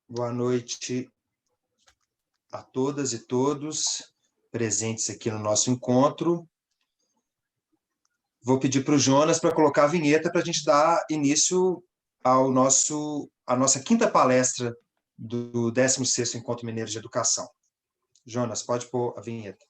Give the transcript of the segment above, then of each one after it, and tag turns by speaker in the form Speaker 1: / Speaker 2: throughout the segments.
Speaker 1: Boa noite a todas e todos presentes aqui no nosso encontro. Vou pedir para o Jonas para colocar a vinheta para a gente dar início à nossa quinta palestra do 16º Encontro Mineiro de Educação. Jonas, pode pôr a vinheta.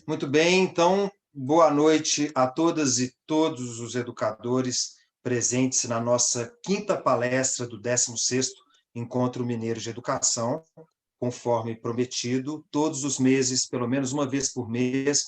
Speaker 1: Muito bem, então, boa noite a todas e todos os educadores presentes na nossa quinta palestra do 16º Encontro Mineiro de Educação. Conforme prometido, todos os meses, pelo menos uma vez por mês,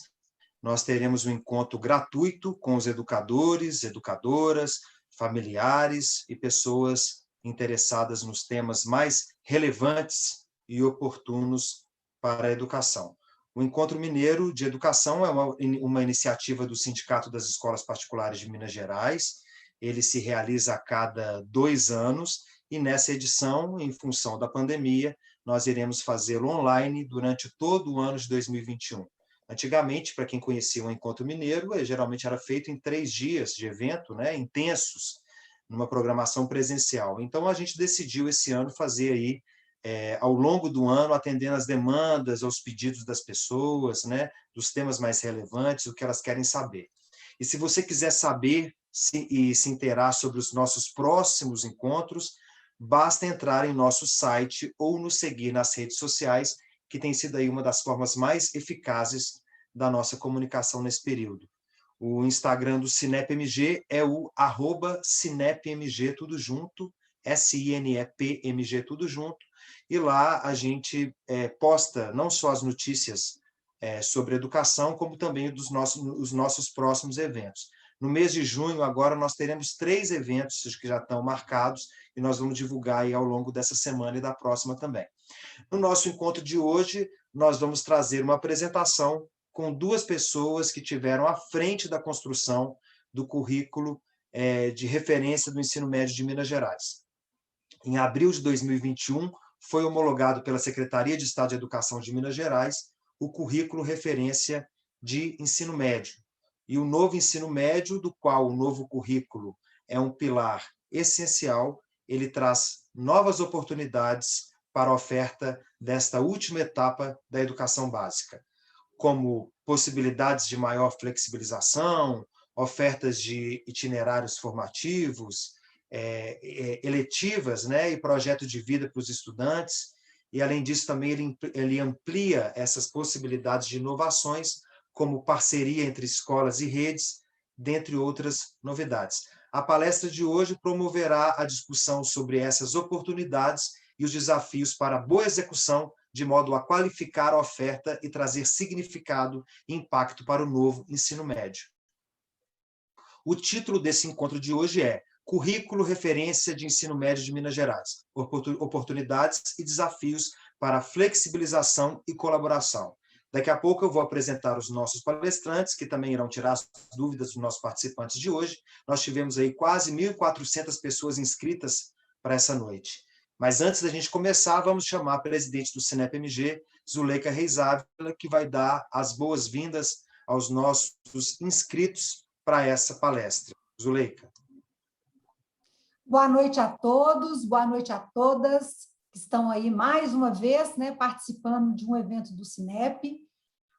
Speaker 1: nós teremos um encontro gratuito com os educadores, educadoras, familiares e pessoas interessadas nos temas mais relevantes e oportunos para a educação. O Encontro Mineiro de Educação é uma iniciativa do Sindicato das Escolas Particulares de Minas Gerais. Ele se realiza a cada 2 anos e, nessa edição, em função da pandemia, nós iremos fazê-lo online durante todo o ano de 2021. Antigamente, para quem conhecia o Encontro Mineiro, geralmente era feito em 3 dias de evento, né, intensos, numa programação presencial. Então, a gente decidiu esse ano fazer aí, ao longo do ano, atendendo às demandas, aos pedidos das pessoas, né, dos temas mais relevantes, o que elas querem saber. E se você quiser saber e se inteirar sobre os nossos próximos encontros, basta entrar em nosso site ou nos seguir nas redes sociais, que tem sido aí uma das formas mais eficazes da nossa comunicação nesse período. O Instagram do SinepMG é o @SinepMG, tudo junto, SINEPMG, tudo junto, e lá a gente posta não só as notícias sobre educação, como também os nossos próximos eventos. No mês de junho, agora, nós teremos 3 eventos que já estão marcados, e nós vamos divulgar aí ao longo dessa semana e da próxima também. No nosso encontro de hoje, nós vamos trazer uma apresentação com 2 pessoas que tiveram à frente da construção do currículo de referência do ensino médio de Minas Gerais. Em abril de 2021, foi homologado pela Secretaria de Estado de Educação de Minas Gerais o currículo referência de ensino médio. E o novo ensino médio, do qual o novo currículo é um pilar essencial, ele traz novas oportunidades para a oferta desta última etapa da educação básica, como possibilidades de maior flexibilização, ofertas de itinerários formativos, eletivas, né, e projeto de vida para os estudantes, e, além disso, também ele amplia essas possibilidades de inovações, como parceria entre escolas e redes, dentre outras novidades. A palestra de hoje promoverá a discussão sobre essas oportunidades e os desafios para a boa execução, de modo a qualificar a oferta e trazer significado e impacto para o novo ensino médio. O título desse encontro de hoje é Currículo Referência de Ensino Médio de Minas Gerais, oportunidades e desafios para a flexibilização e colaboração. Daqui a pouco eu vou apresentar os nossos palestrantes, que também irão tirar as dúvidas dos nossos participantes de hoje. Nós tivemos aí quase 1.400 pessoas inscritas para essa noite. Mas antes da gente começar, vamos chamar a presidente do SinepMG, Zuleika Reis Ávila, que vai dar as boas-vindas aos nossos inscritos para essa palestra. Zuleika.
Speaker 2: Boa noite a todos, boa noite a todas que estão aí mais uma vez, né, participando de um evento do Sinep.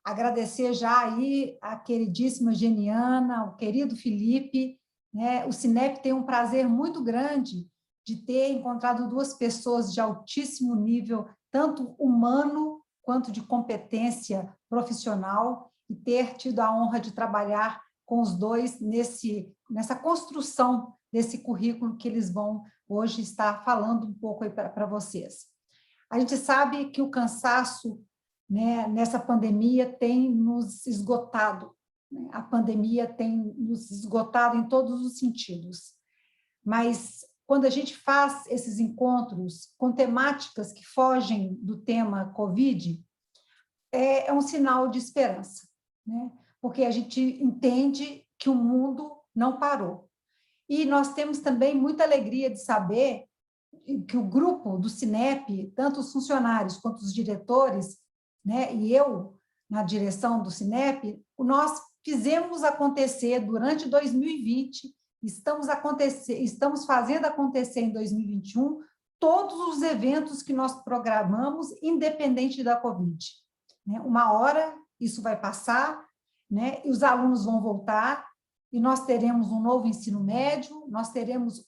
Speaker 2: Agradecer já aí a queridíssima Geniana, o querido Felipe, né? O Sinep tem um prazer muito grande de ter encontrado 2 pessoas de altíssimo nível, tanto humano quanto de competência profissional e ter tido a honra de trabalhar com os dois nessa construção desse currículo que eles vão hoje estar falando um pouco aí para vocês. A gente sabe que o cansaço, né, nessa pandemia tem nos esgotado, né? A pandemia tem nos esgotado em todos os sentidos. Mas quando a gente faz esses encontros com temáticas que fogem do tema Covid, é um sinal de esperança, né? Porque a gente entende que o mundo não parou. E nós temos também muita alegria de saber que o grupo do Cinep, tanto os funcionários quanto os diretores, né, e eu, na direção do Cinep, nós fizemos acontecer durante 2020, estamos fazendo acontecer em 2021 todos os eventos que nós programamos, independente da Covid. Né? Uma hora isso vai passar, né, e os alunos vão voltar, e nós teremos um novo ensino médio, nós teremos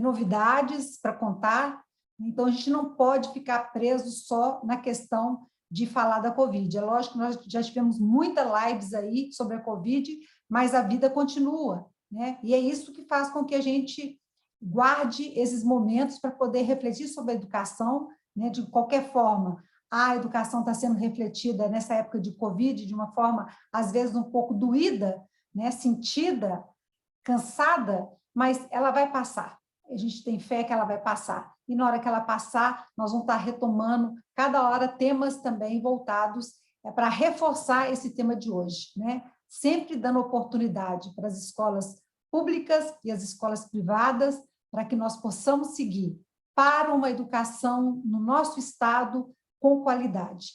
Speaker 2: novidades para contar, então a gente não pode ficar preso só na questão de falar da Covid. É lógico que nós já tivemos muitas lives aí sobre a Covid, mas a vida continua, né? E é isso que faz com que a gente guarde esses momentos para poder refletir sobre a educação, né? De qualquer forma, a educação está sendo refletida nessa época de Covid de uma forma, às vezes, um pouco doída, né? Sentida, cansada, mas ela vai passar. A gente tem fé que ela vai passar. E na hora que ela passar, nós vamos estar retomando, cada hora, temas também voltados para reforçar esse tema de hoje, né? Sempre dando oportunidade para as escolas públicas e as escolas privadas, para que nós possamos seguir para uma educação no nosso estado com qualidade.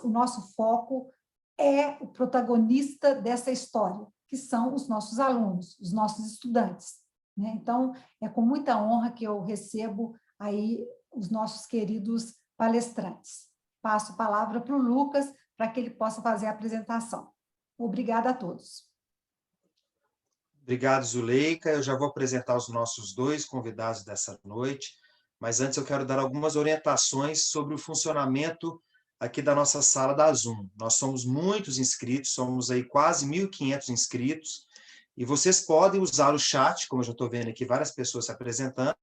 Speaker 2: O nosso foco é o protagonista dessa história, que são os nossos alunos, os nossos estudantes. Né? Então, é com muita honra que eu recebo aí os nossos queridos palestrantes. Passo a palavra para o Lucas, para que ele possa fazer a apresentação. Obrigada a todos.
Speaker 1: Obrigado, Zuleika. Eu já vou apresentar os nossos dois convidados dessa noite, mas antes eu quero dar algumas orientações sobre o funcionamento aqui da nossa sala da Zoom. Nós somos muitos inscritos, somos aí quase 1.500 inscritos, e vocês podem usar o chat, como eu já estou vendo aqui várias pessoas se apresentando,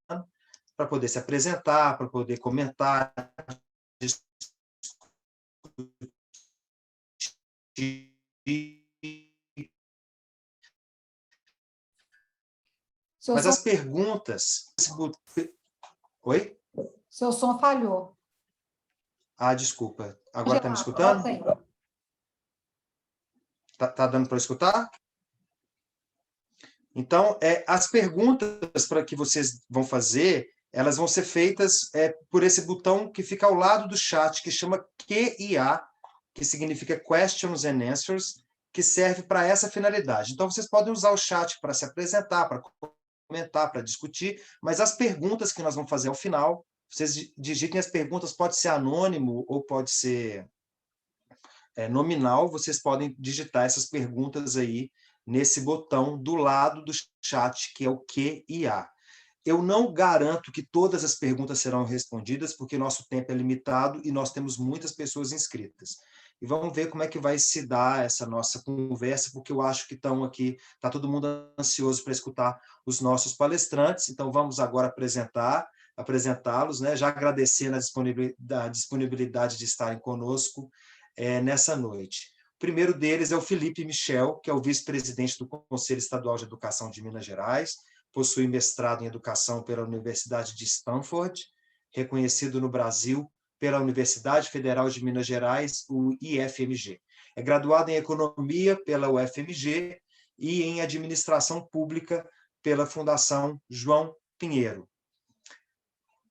Speaker 1: para poder se apresentar, para poder comentar, mas as perguntas... Oi?
Speaker 2: Seu som falhou.
Speaker 1: Ah, desculpa. Agora está me escutando? Está dando para escutar? Então, as perguntas para que vocês vão fazer, elas vão ser feitas por esse botão que fica ao lado do chat, que chama QIA, que significa Questions and Answers, que serve para essa finalidade. Então, vocês podem usar o chat para se apresentar, para comentar, para discutir, mas as perguntas que nós vamos fazer ao final, vocês digitem as perguntas, pode ser anônimo ou pode ser nominal, vocês podem digitar essas perguntas aí nesse botão do lado do chat, que é o QIA. Eu não garanto que todas as perguntas serão respondidas, porque nosso tempo é limitado e nós temos muitas pessoas inscritas. E vamos ver como é que vai se dar essa nossa conversa, porque eu acho que estão aqui, está todo mundo ansioso para escutar os nossos palestrantes, então vamos agora apresentá-los, né? Já agradecendo a disponibilidade de estarem conosco nessa noite. O primeiro deles é o Felipe Michel, que é o vice-presidente do Conselho Estadual de Educação de Minas Gerais, possui mestrado em Educação pela Universidade de Stanford, reconhecido no Brasil pela Universidade Federal de Minas Gerais, o IFMG. É graduado em Economia pela UFMG e em Administração Pública pela Fundação João Pinheiro.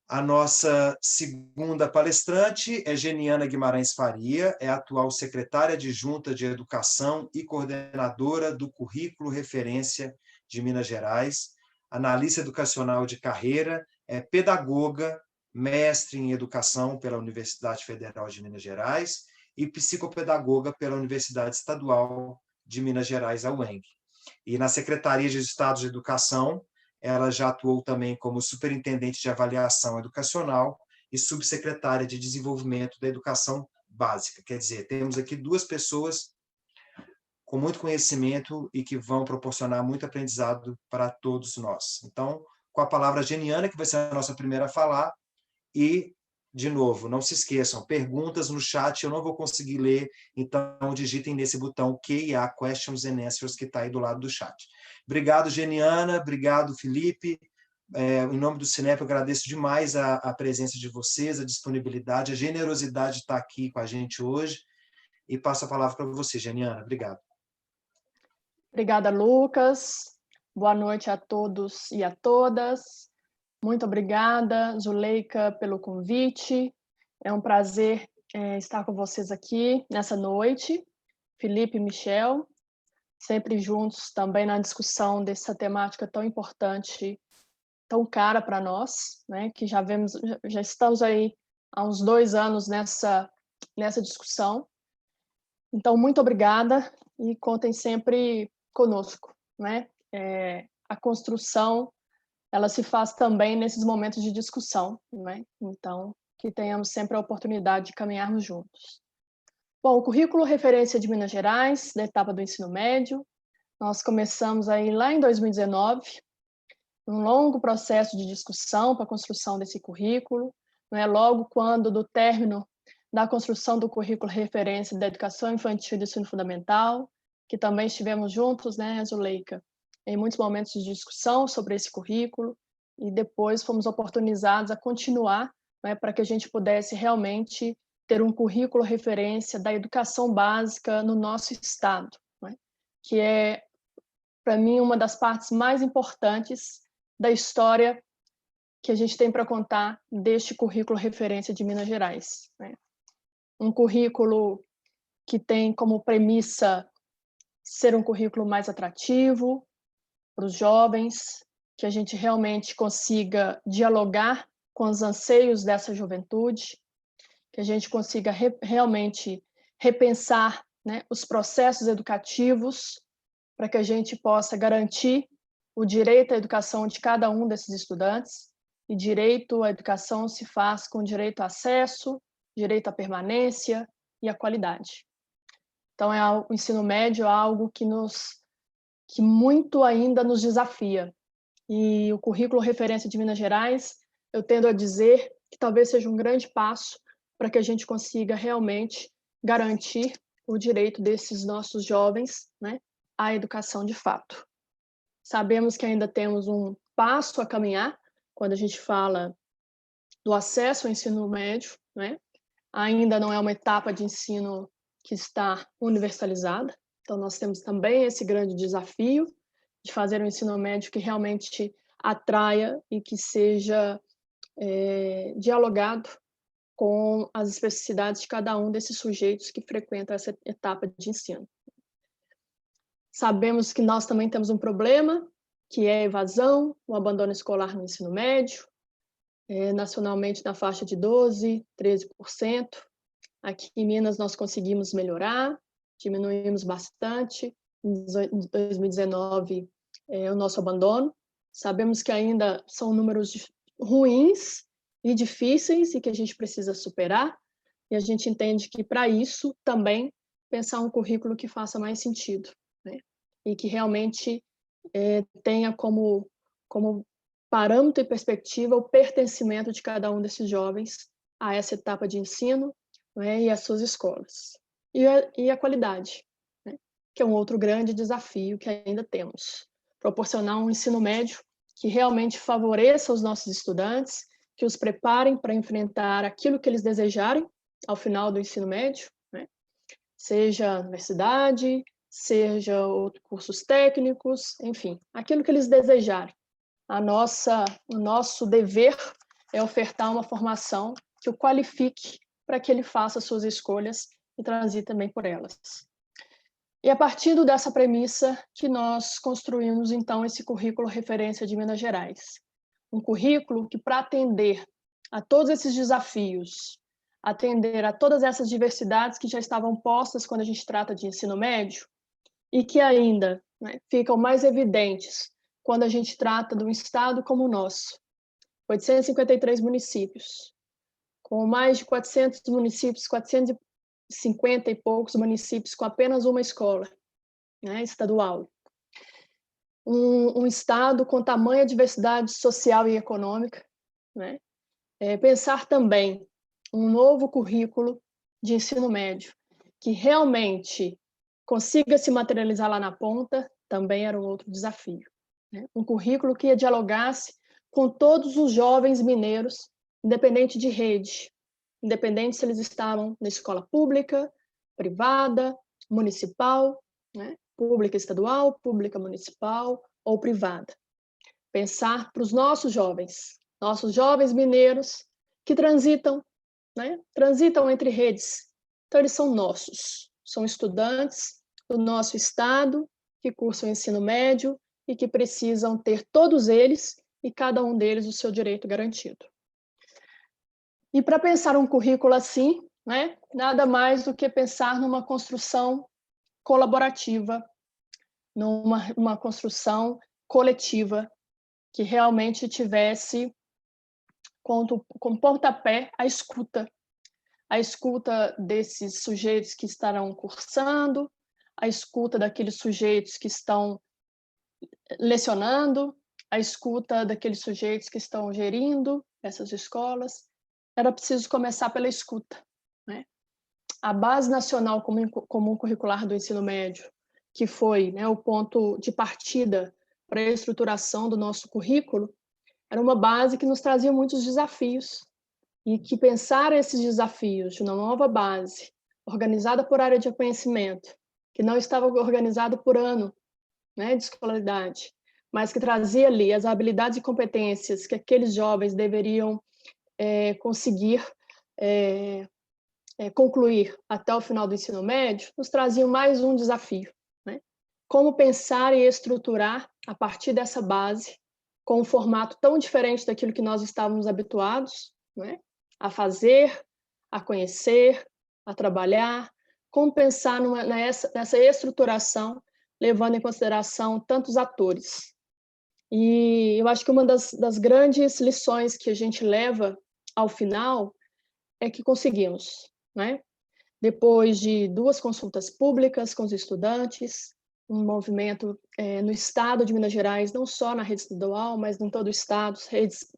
Speaker 1: A nossa segunda palestrante é Geniana Guimarães Faria, é atual secretária adjunta de Educação e coordenadora do Currículo Referência de Minas Gerais, analista educacional de carreira, é pedagoga, mestre em Educação pela Universidade Federal de Minas Gerais e psicopedagoga pela Universidade Estadual de Minas Gerais, a UENG. E na Secretaria de Estado de Educação, ela já atuou também como superintendente de avaliação educacional e subsecretária de desenvolvimento da educação básica. Quer dizer, temos aqui duas pessoas com muito conhecimento e que vão proporcionar muito aprendizado para todos nós. Então, com a palavra Geniana, que vai ser a nossa primeira a falar, e, de novo, não se esqueçam, perguntas no chat eu não vou conseguir ler, então digitem nesse botão QA, Questions and Answers, que está aí do lado do chat. Obrigado, Geniana, obrigado, Felipe. Em nome do Cinep, eu agradeço demais a presença de vocês, a disponibilidade, a generosidade de estar aqui com a gente hoje, e passo a palavra para você, Geniana. Obrigado.
Speaker 3: Obrigada, Lucas. Boa noite a todos e a todas. Muito obrigada, Zuleika, pelo convite. É um prazer estar com vocês aqui nessa noite. Felipe e Michel, sempre juntos também na discussão dessa temática tão importante, tão cara para nós, né? Que já estamos aí há uns 2 anos nessa discussão. Então, muito obrigada e contem sempre conosco, né? A construção, ela se faz também nesses momentos de discussão, né? Então, que tenhamos sempre a oportunidade de caminharmos juntos. Bom, o currículo referência de Minas Gerais, da etapa do ensino médio, nós começamos aí lá em 2019, um longo processo de discussão para a construção desse currículo, né? Logo quando do término da construção do currículo referência da educação infantil e do ensino fundamental, que também estivemos juntos, né, Zuleika, em muitos momentos de discussão sobre esse currículo, e depois fomos oportunizados a continuar, né, para que a gente pudesse realmente ter um currículo referência da educação básica no nosso estado, né, que é, para mim, uma das partes mais importantes da história que a gente tem para contar deste currículo referência de Minas Gerais, né. Um currículo que tem como premissa ser um currículo mais atrativo para os jovens, que a gente realmente consiga dialogar com os anseios dessa juventude, que a gente consiga realmente repensar, né, os processos educativos para que a gente possa garantir o direito à educação de cada um desses estudantes, e direito à educação se faz com direito a acesso, direito à permanência e à qualidade. Então, o ensino médio é algo que muito ainda nos desafia. E o currículo referência de Minas Gerais, eu tendo a dizer que talvez seja um grande passo para que a gente consiga realmente garantir o direito desses nossos jovens, né, à educação de fato. Sabemos que ainda temos um passo a caminhar quando a gente fala do acesso ao ensino médio, né? Ainda não é uma etapa de ensino que está universalizada, então nós temos também esse grande desafio de fazer um ensino médio que realmente atraia e que seja dialogado com as especificidades de cada um desses sujeitos que frequentam essa etapa de ensino. Sabemos que nós também temos um problema, que é a evasão, o abandono escolar no ensino médio, nacionalmente na faixa de 12%, 13%. Aqui em Minas nós conseguimos melhorar, diminuímos bastante. Em 2019, o nosso abandono. Sabemos que ainda são números ruins e difíceis e que a gente precisa superar, e a gente entende que, para isso, também pensar um currículo que faça mais sentido, né? E que realmente tenha como parâmetro e perspectiva o pertencimento de cada um desses jovens a essa etapa de ensino, né, e às suas escolas. E a qualidade, né, que é um outro grande desafio que ainda temos. Proporcionar um ensino médio que realmente favoreça os nossos estudantes, que os preparem para enfrentar aquilo que eles desejarem ao final do ensino médio, né, seja a universidade, seja outros cursos técnicos, enfim, aquilo que eles desejarem. O nosso dever é ofertar uma formação que o qualifique para que ele faça suas escolhas e transite também por elas. E a partir dessa premissa que nós construímos, então, esse currículo referência de Minas Gerais. Um currículo que, para atender a todos esses desafios, atender a todas essas diversidades que já estavam postas quando a gente trata de ensino médio, e que ainda, né, ficam mais evidentes quando a gente trata de um estado como o nosso, 853 municípios, com mais de 400 municípios, 50 e poucos municípios com apenas uma escola, né, estadual. Um estado com tamanha diversidade social e econômica, né? Pensar também um novo currículo de ensino médio que realmente consiga se materializar lá na ponta também era um outro desafio, né? Um currículo que dialogasse com todos os jovens mineiros, independente de rede, independente se eles estavam na escola pública, privada, municipal, né? Pública estadual, pública municipal ou privada. Pensar para os nossos jovens mineiros que transitam, né? Transitam entre redes. Então, eles são nossos, são estudantes do nosso estado que cursam o ensino médio e que precisam ter todos eles e cada um deles o seu direito garantido. E para pensar um currículo assim, né? Nada mais do que pensar numa construção colaborativa, numa construção coletiva que realmente tivesse com pontapé a escuta desses sujeitos que estarão cursando, a escuta daqueles sujeitos que estão lecionando, a escuta daqueles sujeitos que estão gerindo essas escolas. Era preciso começar pela escuta, né? A Base Nacional Comum Curricular do Ensino Médio, que foi, né, o ponto de partida para a estruturação do nosso currículo, era uma base que nos trazia muitos desafios e que pensar esses desafios de uma nova base, organizada por área de conhecimento, que não estava organizada por ano, né, de escolaridade, mas que trazia ali as habilidades e competências que aqueles jovens deveriam conseguir concluir até o final do ensino médio, nos traziam mais um desafio, né? Como pensar e estruturar a partir dessa base, com um formato tão diferente daquilo que nós estávamos habituados, né? A fazer, a conhecer, a trabalhar, como pensar nessa estruturação, levando em consideração tantos atores. E eu acho que uma das grandes lições que a gente leva ao final é que conseguimos, né? Depois de 2 consultas públicas com os estudantes, um movimento no estado de Minas Gerais, não só na rede estadual, mas em todo o estado, redes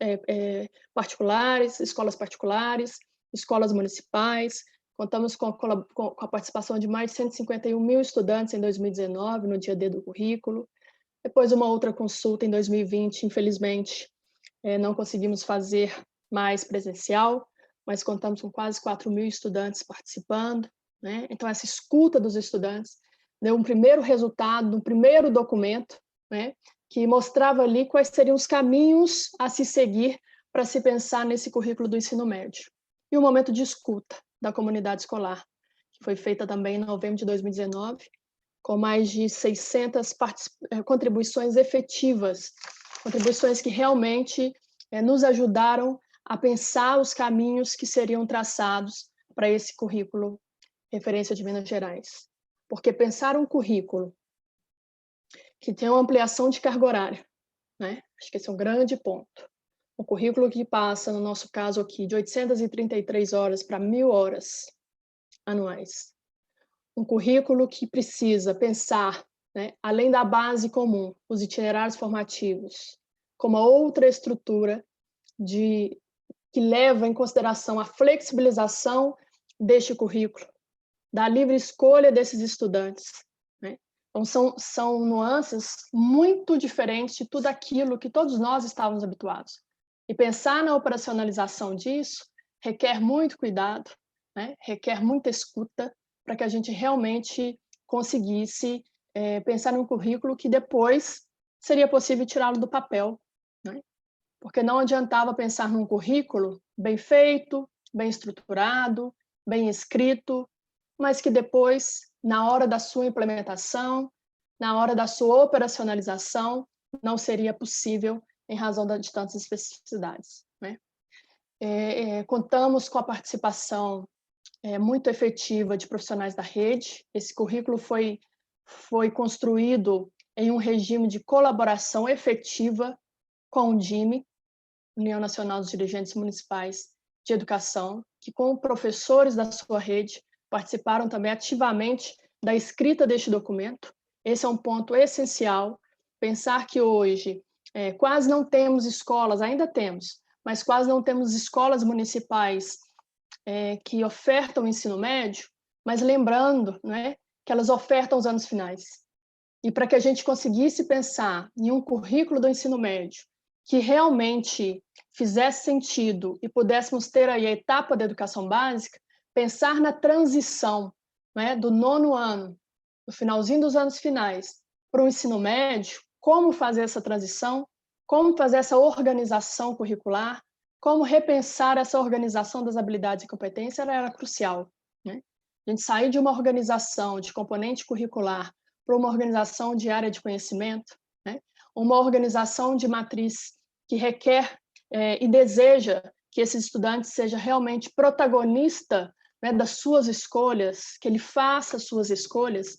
Speaker 3: particulares, escolas municipais. Contamos com a participação de mais de 151 mil estudantes em 2019, no dia D do currículo. Depois uma outra consulta em 2020, infelizmente, não conseguimos fazer mais presencial, mas contamos com quase 4 mil estudantes participando, né? Então, essa escuta dos estudantes deu um primeiro resultado, um primeiro documento, né? Que mostrava ali quais seriam os caminhos a se seguir para se pensar nesse currículo do ensino médio. E o momento de escuta da comunidade escolar, que foi feita também em novembro de 2019, com mais de 600 contribuições efetivas, contribuições que realmente nos ajudaram a pensar os caminhos que seriam traçados para esse currículo referência de Minas Gerais. Porque pensar um currículo que tem uma ampliação de carga horária, né? Acho que esse é um grande ponto. Um currículo que passa, no nosso caso aqui, de 833 horas para 1.000 horas anuais. Um currículo que precisa pensar, né, além da base comum, os itinerários formativos, como uma outra estrutura que leva em consideração a flexibilização deste currículo, da livre escolha desses estudantes, né? Então, são nuances muito diferentes de tudo aquilo que todos nós estávamos habituados. E pensar na operacionalização disso requer muito cuidado, né? Requer muita escuta, para que a gente realmente conseguisse pensar num currículo que depois seria possível tirá-lo do papel, né? Porque não adiantava pensar num currículo bem feito, bem estruturado, bem escrito, mas que depois, na hora da sua implementação, na hora da sua operacionalização, não seria possível em razão de tantas especificidades, né? Contamos com a participação muito efetiva de profissionais da rede. Esse currículo foi construído em um regime de colaboração efetiva com o DIME, União Nacional dos Dirigentes Municipais de Educação, que com professores da sua rede participaram também ativamente da escrita deste documento. Esse é um ponto essencial, pensar que hoje quase não temos escolas, ainda temos, mas quase não temos escolas municipais que ofertam o ensino médio, mas lembrando, né, que elas ofertam os anos finais. E para que a gente conseguisse pensar em um currículo do ensino médio que realmente fizesse sentido e pudéssemos ter aí a etapa da educação básica, pensar na transição, né, do 9º ano, no finalzinho dos anos finais, para o ensino médio, como fazer essa transição, como fazer essa organização curricular, como repensar essa organização das habilidades e competências era crucial, né? A gente sair de uma organização de componente curricular para uma organização de área de conhecimento, né? Uma organização de matriz que requer e deseja que esse estudante seja realmente protagonista, né, das suas escolhas, que ele faça as suas escolhas,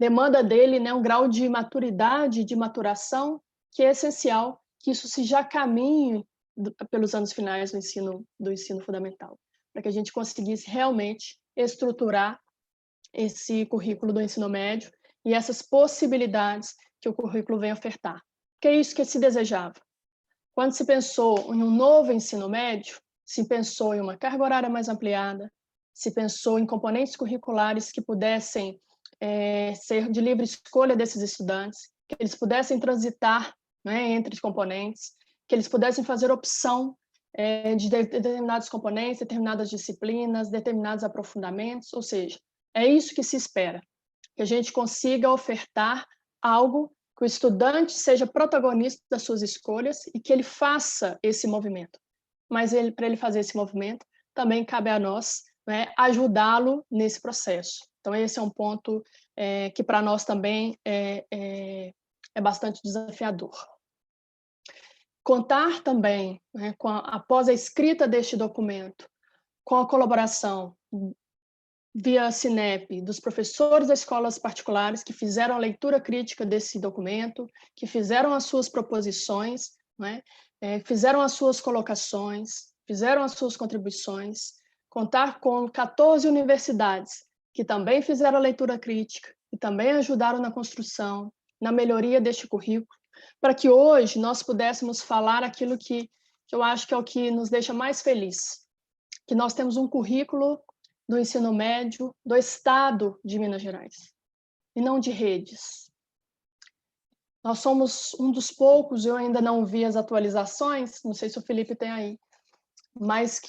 Speaker 3: demanda dele, né, um grau de maturidade, de maturação, que é essencial que isso se já caminhe pelos anos finais do ensino fundamental, para que a gente conseguisse realmente estruturar esse currículo do ensino médio e essas possibilidades que o currículo vem ofertar. Que é isso que se desejava. Quando se pensou em um novo ensino médio, se pensou em uma carga horária mais ampliada, se pensou em componentes curriculares que pudessem ser de livre escolha desses estudantes, que eles pudessem transitar, né, entre componentes, que eles pudessem fazer opção de determinados componentes, determinadas disciplinas, determinados aprofundamentos, ou seja, é isso que se espera, que a gente consiga ofertar algo que o estudante seja protagonista das suas escolhas e que ele faça esse movimento. Mas para ele fazer esse movimento, também cabe a nós, né, ajudá-lo nesse processo. Então, esse é um ponto que para nós também é bastante desafiador. Contar também, né, após a escrita deste documento, com a colaboração via Cinep, dos professores das escolas particulares que fizeram a leitura crítica desse documento, que fizeram as suas proposições, né, fizeram as suas colocações, fizeram as suas contribuições, contar com 14 universidades que também fizeram a leitura crítica e também ajudaram na construção, na melhoria deste currículo, para que hoje nós pudéssemos falar aquilo que eu acho que é o que nos deixa mais feliz, que nós temos um currículo do ensino médio do Estado de Minas Gerais, e não de redes. Nós somos um dos poucos, eu ainda não vi as atualizações, não sei se o Felipe tem aí, mas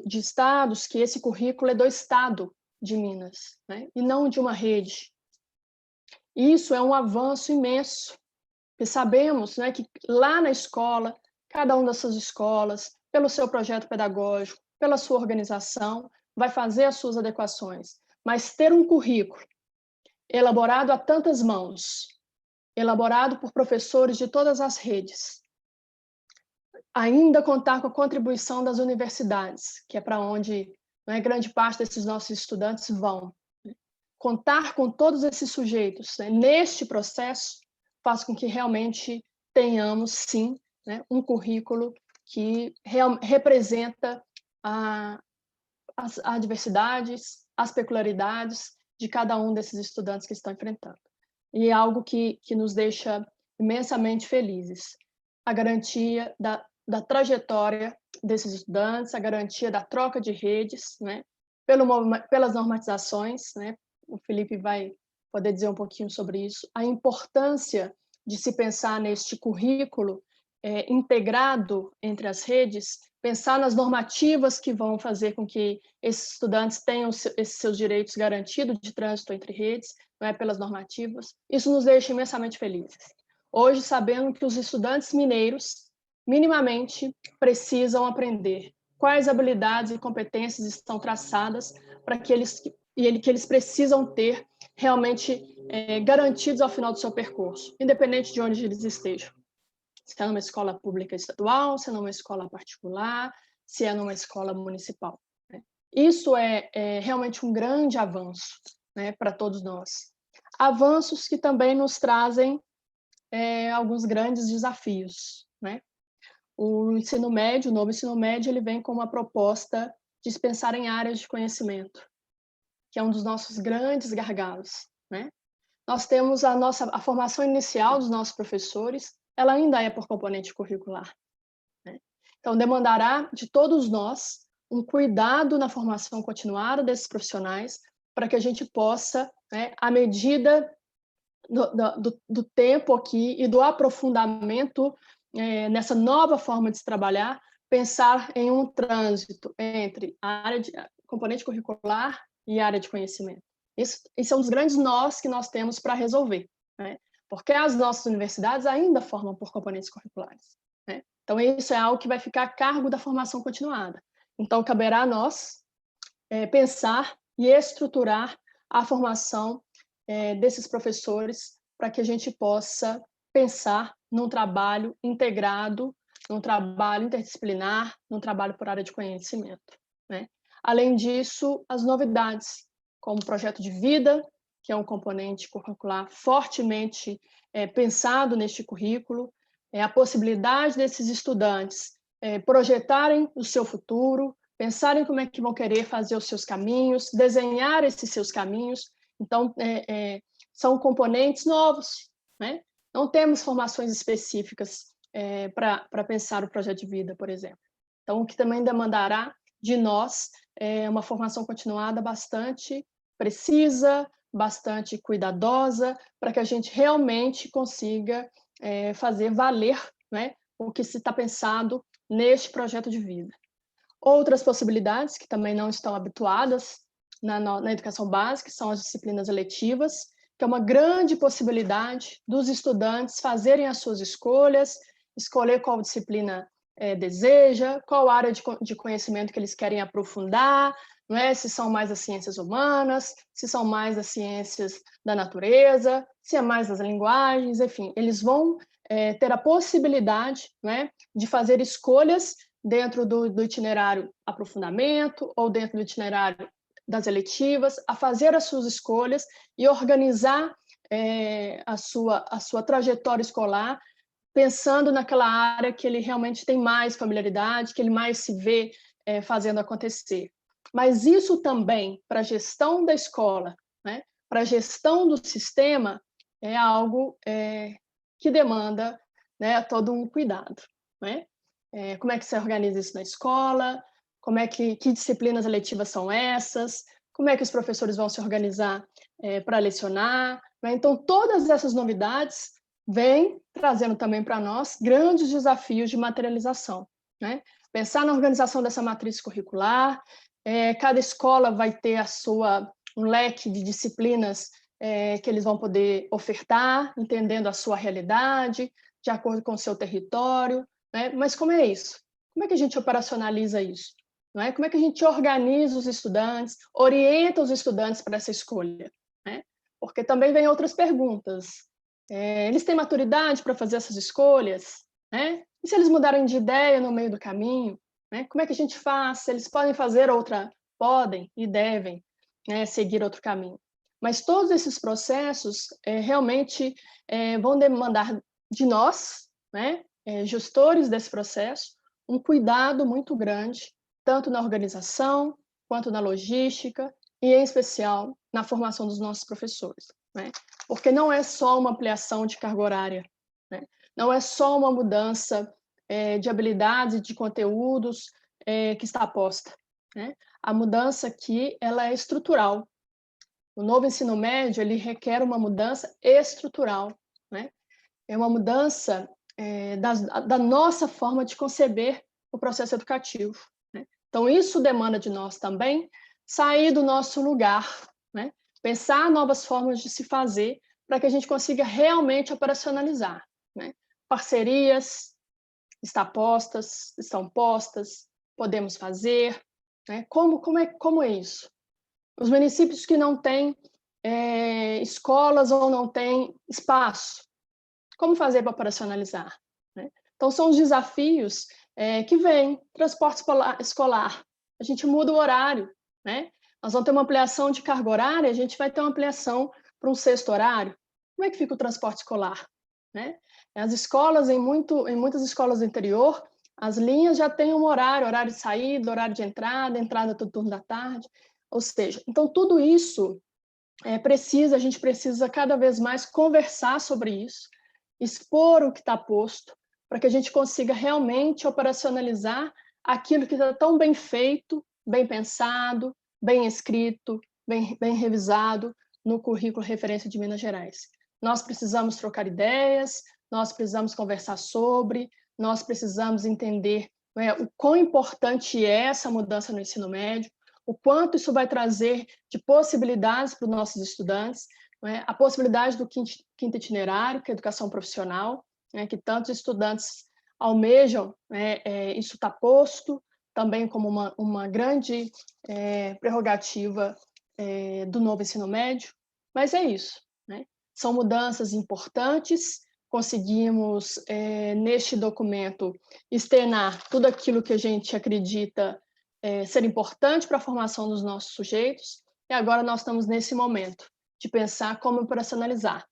Speaker 3: de estados que esse currículo é do Estado de Minas, né? E não de uma rede. Isso é um avanço imenso, porque sabemos, né, que lá na escola, cada uma dessas escolas, pelo seu projeto pedagógico, pela sua organização, vai fazer as suas adequações. Mas ter um currículo elaborado a tantas mãos, elaborado por professores de todas as redes, ainda contar com a contribuição das universidades, que é para onde, né, grande parte desses nossos estudantes vão. Contar com todos esses sujeitos, né, neste processo faz com que realmente tenhamos, sim, né, um currículo que representa as adversidades, as peculiaridades de cada um desses estudantes que estão enfrentando. E é algo que nos deixa imensamente felizes. A garantia da trajetória desses estudantes, a garantia da troca de redes, né, pelas normatizações, né, o Felipe vai poder dizer um pouquinho sobre isso, a importância de se pensar neste currículo integrado entre as redes, pensar nas normativas que vão fazer com que esses estudantes tenham esses seus direitos garantidos de trânsito entre redes, não é, pelas normativas. Isso nos deixa imensamente felizes. Hoje, sabendo que os estudantes mineiros, minimamente, precisam aprender quais habilidades e competências estão traçadas para que eles precisam ter realmente garantidos ao final do seu percurso, independente de onde eles estejam. Se é numa escola pública estadual, se é numa escola particular, se é numa escola municipal, né? Isso é realmente um grande avanço, né, para todos nós. Avanços que também nos trazem alguns grandes desafios, né? O ensino médio, o novo ensino médio, ele vem com uma proposta de se pensar em áreas de conhecimento. que é um dos nossos grandes gargalos, né? Nós temos a formação inicial dos nossos professores, ela ainda é por componente curricular, né? Então, demandará de todos nós um cuidado na formação continuada desses profissionais, para que a gente possa, né, à medida do tempo aqui e do aprofundamento nessa nova forma de se trabalhar, pensar em um trânsito entre a área de componente curricular e a área de conhecimento. Isso é um dos grandes nós que nós temos para resolver, né? Porque as nossas universidades ainda formam por componentes curriculares, né? Então, isso é algo que vai ficar a cargo da formação continuada. Então, caberá a nós pensar e estruturar a formação desses professores para que a gente possa pensar num trabalho integrado, num trabalho interdisciplinar, num trabalho por área de conhecimento, né? Além disso, as novidades, como o projeto de vida, que é um componente curricular fortemente pensado neste currículo, a possibilidade desses estudantes projetarem o seu futuro, pensarem como é que vão querer fazer os seus caminhos, desenhar esses seus caminhos. Então, são componentes novos, né? Não temos formações específicas para pensar o projeto de vida, por exemplo. Então, o que também demandará de nós uma formação continuada bastante precisa, bastante cuidadosa, para que a gente realmente consiga fazer valer, né, o que se está pensado neste projeto de vida. Outras possibilidades que também não estão habituadas na educação básica são as disciplinas eletivas, que é uma grande possibilidade dos estudantes fazerem as suas escolhas, escolher qual disciplina deseja, qual área de conhecimento que eles querem aprofundar, não é? Se são mais as ciências humanas, se são mais as ciências da natureza, se é mais das linguagens, enfim, eles vão ter a possibilidade, não é, de fazer escolhas dentro do itinerário aprofundamento ou dentro do itinerário das eletivas, a fazer as suas escolhas e organizar a sua trajetória escolar, pensando naquela área que ele realmente tem mais familiaridade, que ele mais se vê fazendo acontecer. Mas isso também, para a gestão da escola, né, para a gestão do sistema, é algo que demanda, né, todo um cuidado, né? Como é que você organiza isso na escola? Como é que disciplinas eletivas são essas? Como é que os professores vão se organizar para lecionar? Né? Então, todas essas novidades vêm trazendo também para nós grandes desafios de materialização, né? Pensar na organização dessa matriz curricular, cada escola vai ter um leque de disciplinas que eles vão poder ofertar, entendendo a sua realidade, de acordo com o seu território, né? Mas como é isso? Como é que a gente operacionaliza isso? Não é? Como é que a gente organiza os estudantes, orienta os estudantes para essa escolha, né? Porque também vem outras perguntas. Eles têm maturidade para fazer essas escolhas, né? E se eles mudarem de ideia no meio do caminho, né? Como é que a gente faz? Eles podem fazer podem e devem, né, seguir outro caminho. Mas todos esses processos realmente vão demandar de nós, né, gestores desse processo, um cuidado muito grande, tanto na organização, quanto na logística, e em especial na formação dos nossos professores, né? Porque não é só uma ampliação de carga horária, né? Não é só uma mudança de habilidades e de conteúdos que está posta, né? A mudança aqui ela é estrutural. O novo ensino médio ele requer uma mudança estrutural, né? É uma mudança da nossa forma de conceber o processo educativo, né? Então, isso demanda de nós também sair do nosso lugar, né? Pensar novas formas de se fazer para que a gente consiga realmente operacionalizar, né? Parcerias estão postas, podemos fazer, né? Como é isso? Os municípios que não têm escolas ou não têm espaço, como fazer para operacionalizar, né? Então, são os desafios que vêm. Transporte escolar, a gente muda o horário, né? Nós vamos ter uma ampliação de carga horária, a gente vai ter uma ampliação para um sexto horário. Como é que fica o transporte escolar, né? As escolas, em muitas escolas do interior, as linhas já têm um horário de saída, horário de entrada do turno da tarde. Ou seja, então tudo isso a gente precisa cada vez mais conversar sobre isso, expor o que está posto, para que a gente consiga realmente operacionalizar aquilo que está tão bem feito, bem pensado, bem escrito, bem revisado no currículo referência de Minas Gerais. Nós precisamos trocar ideias, nós precisamos conversar sobre, nós precisamos entender o quão importante é essa mudança no ensino médio, o quanto isso vai trazer de possibilidades para os nossos estudantes, a possibilidade do quinto itinerário, que é a educação profissional, que tantos estudantes almejam, isso está posto também como uma grande prerrogativa do novo ensino médio, mas é isso, são mudanças importantes, conseguimos, neste documento, externar tudo aquilo que a gente acredita ser importante para a formação dos nossos sujeitos, e agora nós estamos nesse momento de pensar como operacionalizar,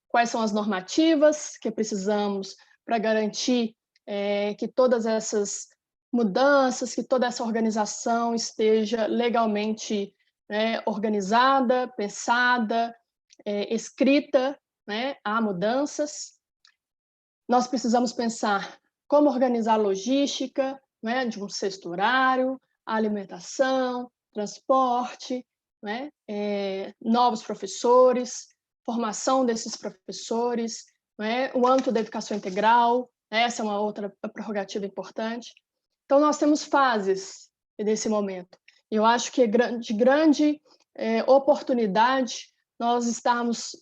Speaker 3: quais são as normativas que precisamos para garantir que todas essas mudanças, que toda essa organização esteja legalmente organizada, pensada, escrita, há mudanças. Nós precisamos pensar como organizar a logística, de um sexto horário, alimentação, transporte, novos professores, formação desses professores, o âmbito da educação integral, essa é uma outra prerrogativa importante. Então, nós temos fases nesse momento. Eu acho que é de grande oportunidade nós estarmos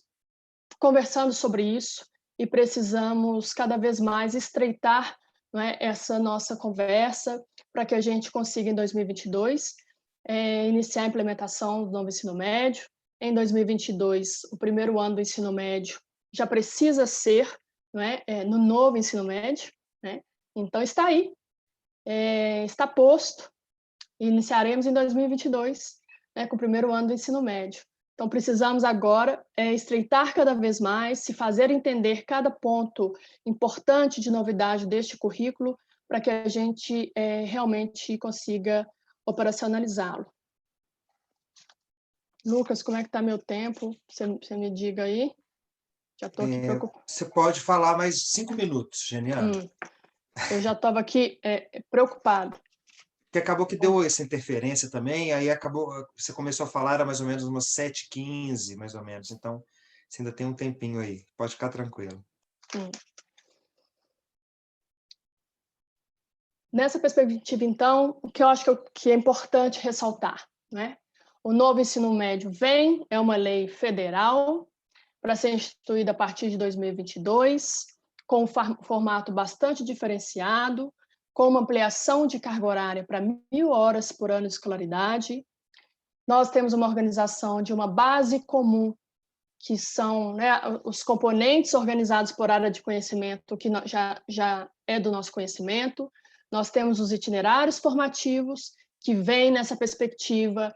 Speaker 3: conversando sobre isso e precisamos cada vez mais estreitar essa nossa conversa para que a gente consiga, em 2022, iniciar a implementação do novo ensino médio. Em 2022, o primeiro ano do ensino médio já precisa ser no novo ensino médio, então está aí, está posto, e iniciaremos em 2022, com o primeiro ano do ensino médio. Então, precisamos agora estreitar cada vez mais, se fazer entender cada ponto importante de novidade deste currículo, para que a gente realmente consiga operacionalizá-lo. Lucas, como é que está meu tempo? Você me diga aí. Já estou aqui preocupada.
Speaker 1: Você pode falar mais 5 minutos, Geniana.
Speaker 3: Eu já estava aqui preocupada.
Speaker 1: Que acabou que deu essa interferência também, aí acabou, você começou a falar, era mais ou menos umas 7h15, mais ou menos, então você ainda tem um tempinho aí, pode ficar tranquilo.
Speaker 3: Nessa perspectiva, então, o que eu acho que é importante ressaltar, o novo ensino médio é uma lei federal para ser instituída a partir de 2022, com um formato bastante diferenciado, com uma ampliação de carga horária para 1.000 horas por ano de escolaridade. Nós temos uma organização de uma base comum, que são os componentes organizados por área de conhecimento, que já é do nosso conhecimento. Nós temos os itinerários formativos, que vêm nessa perspectiva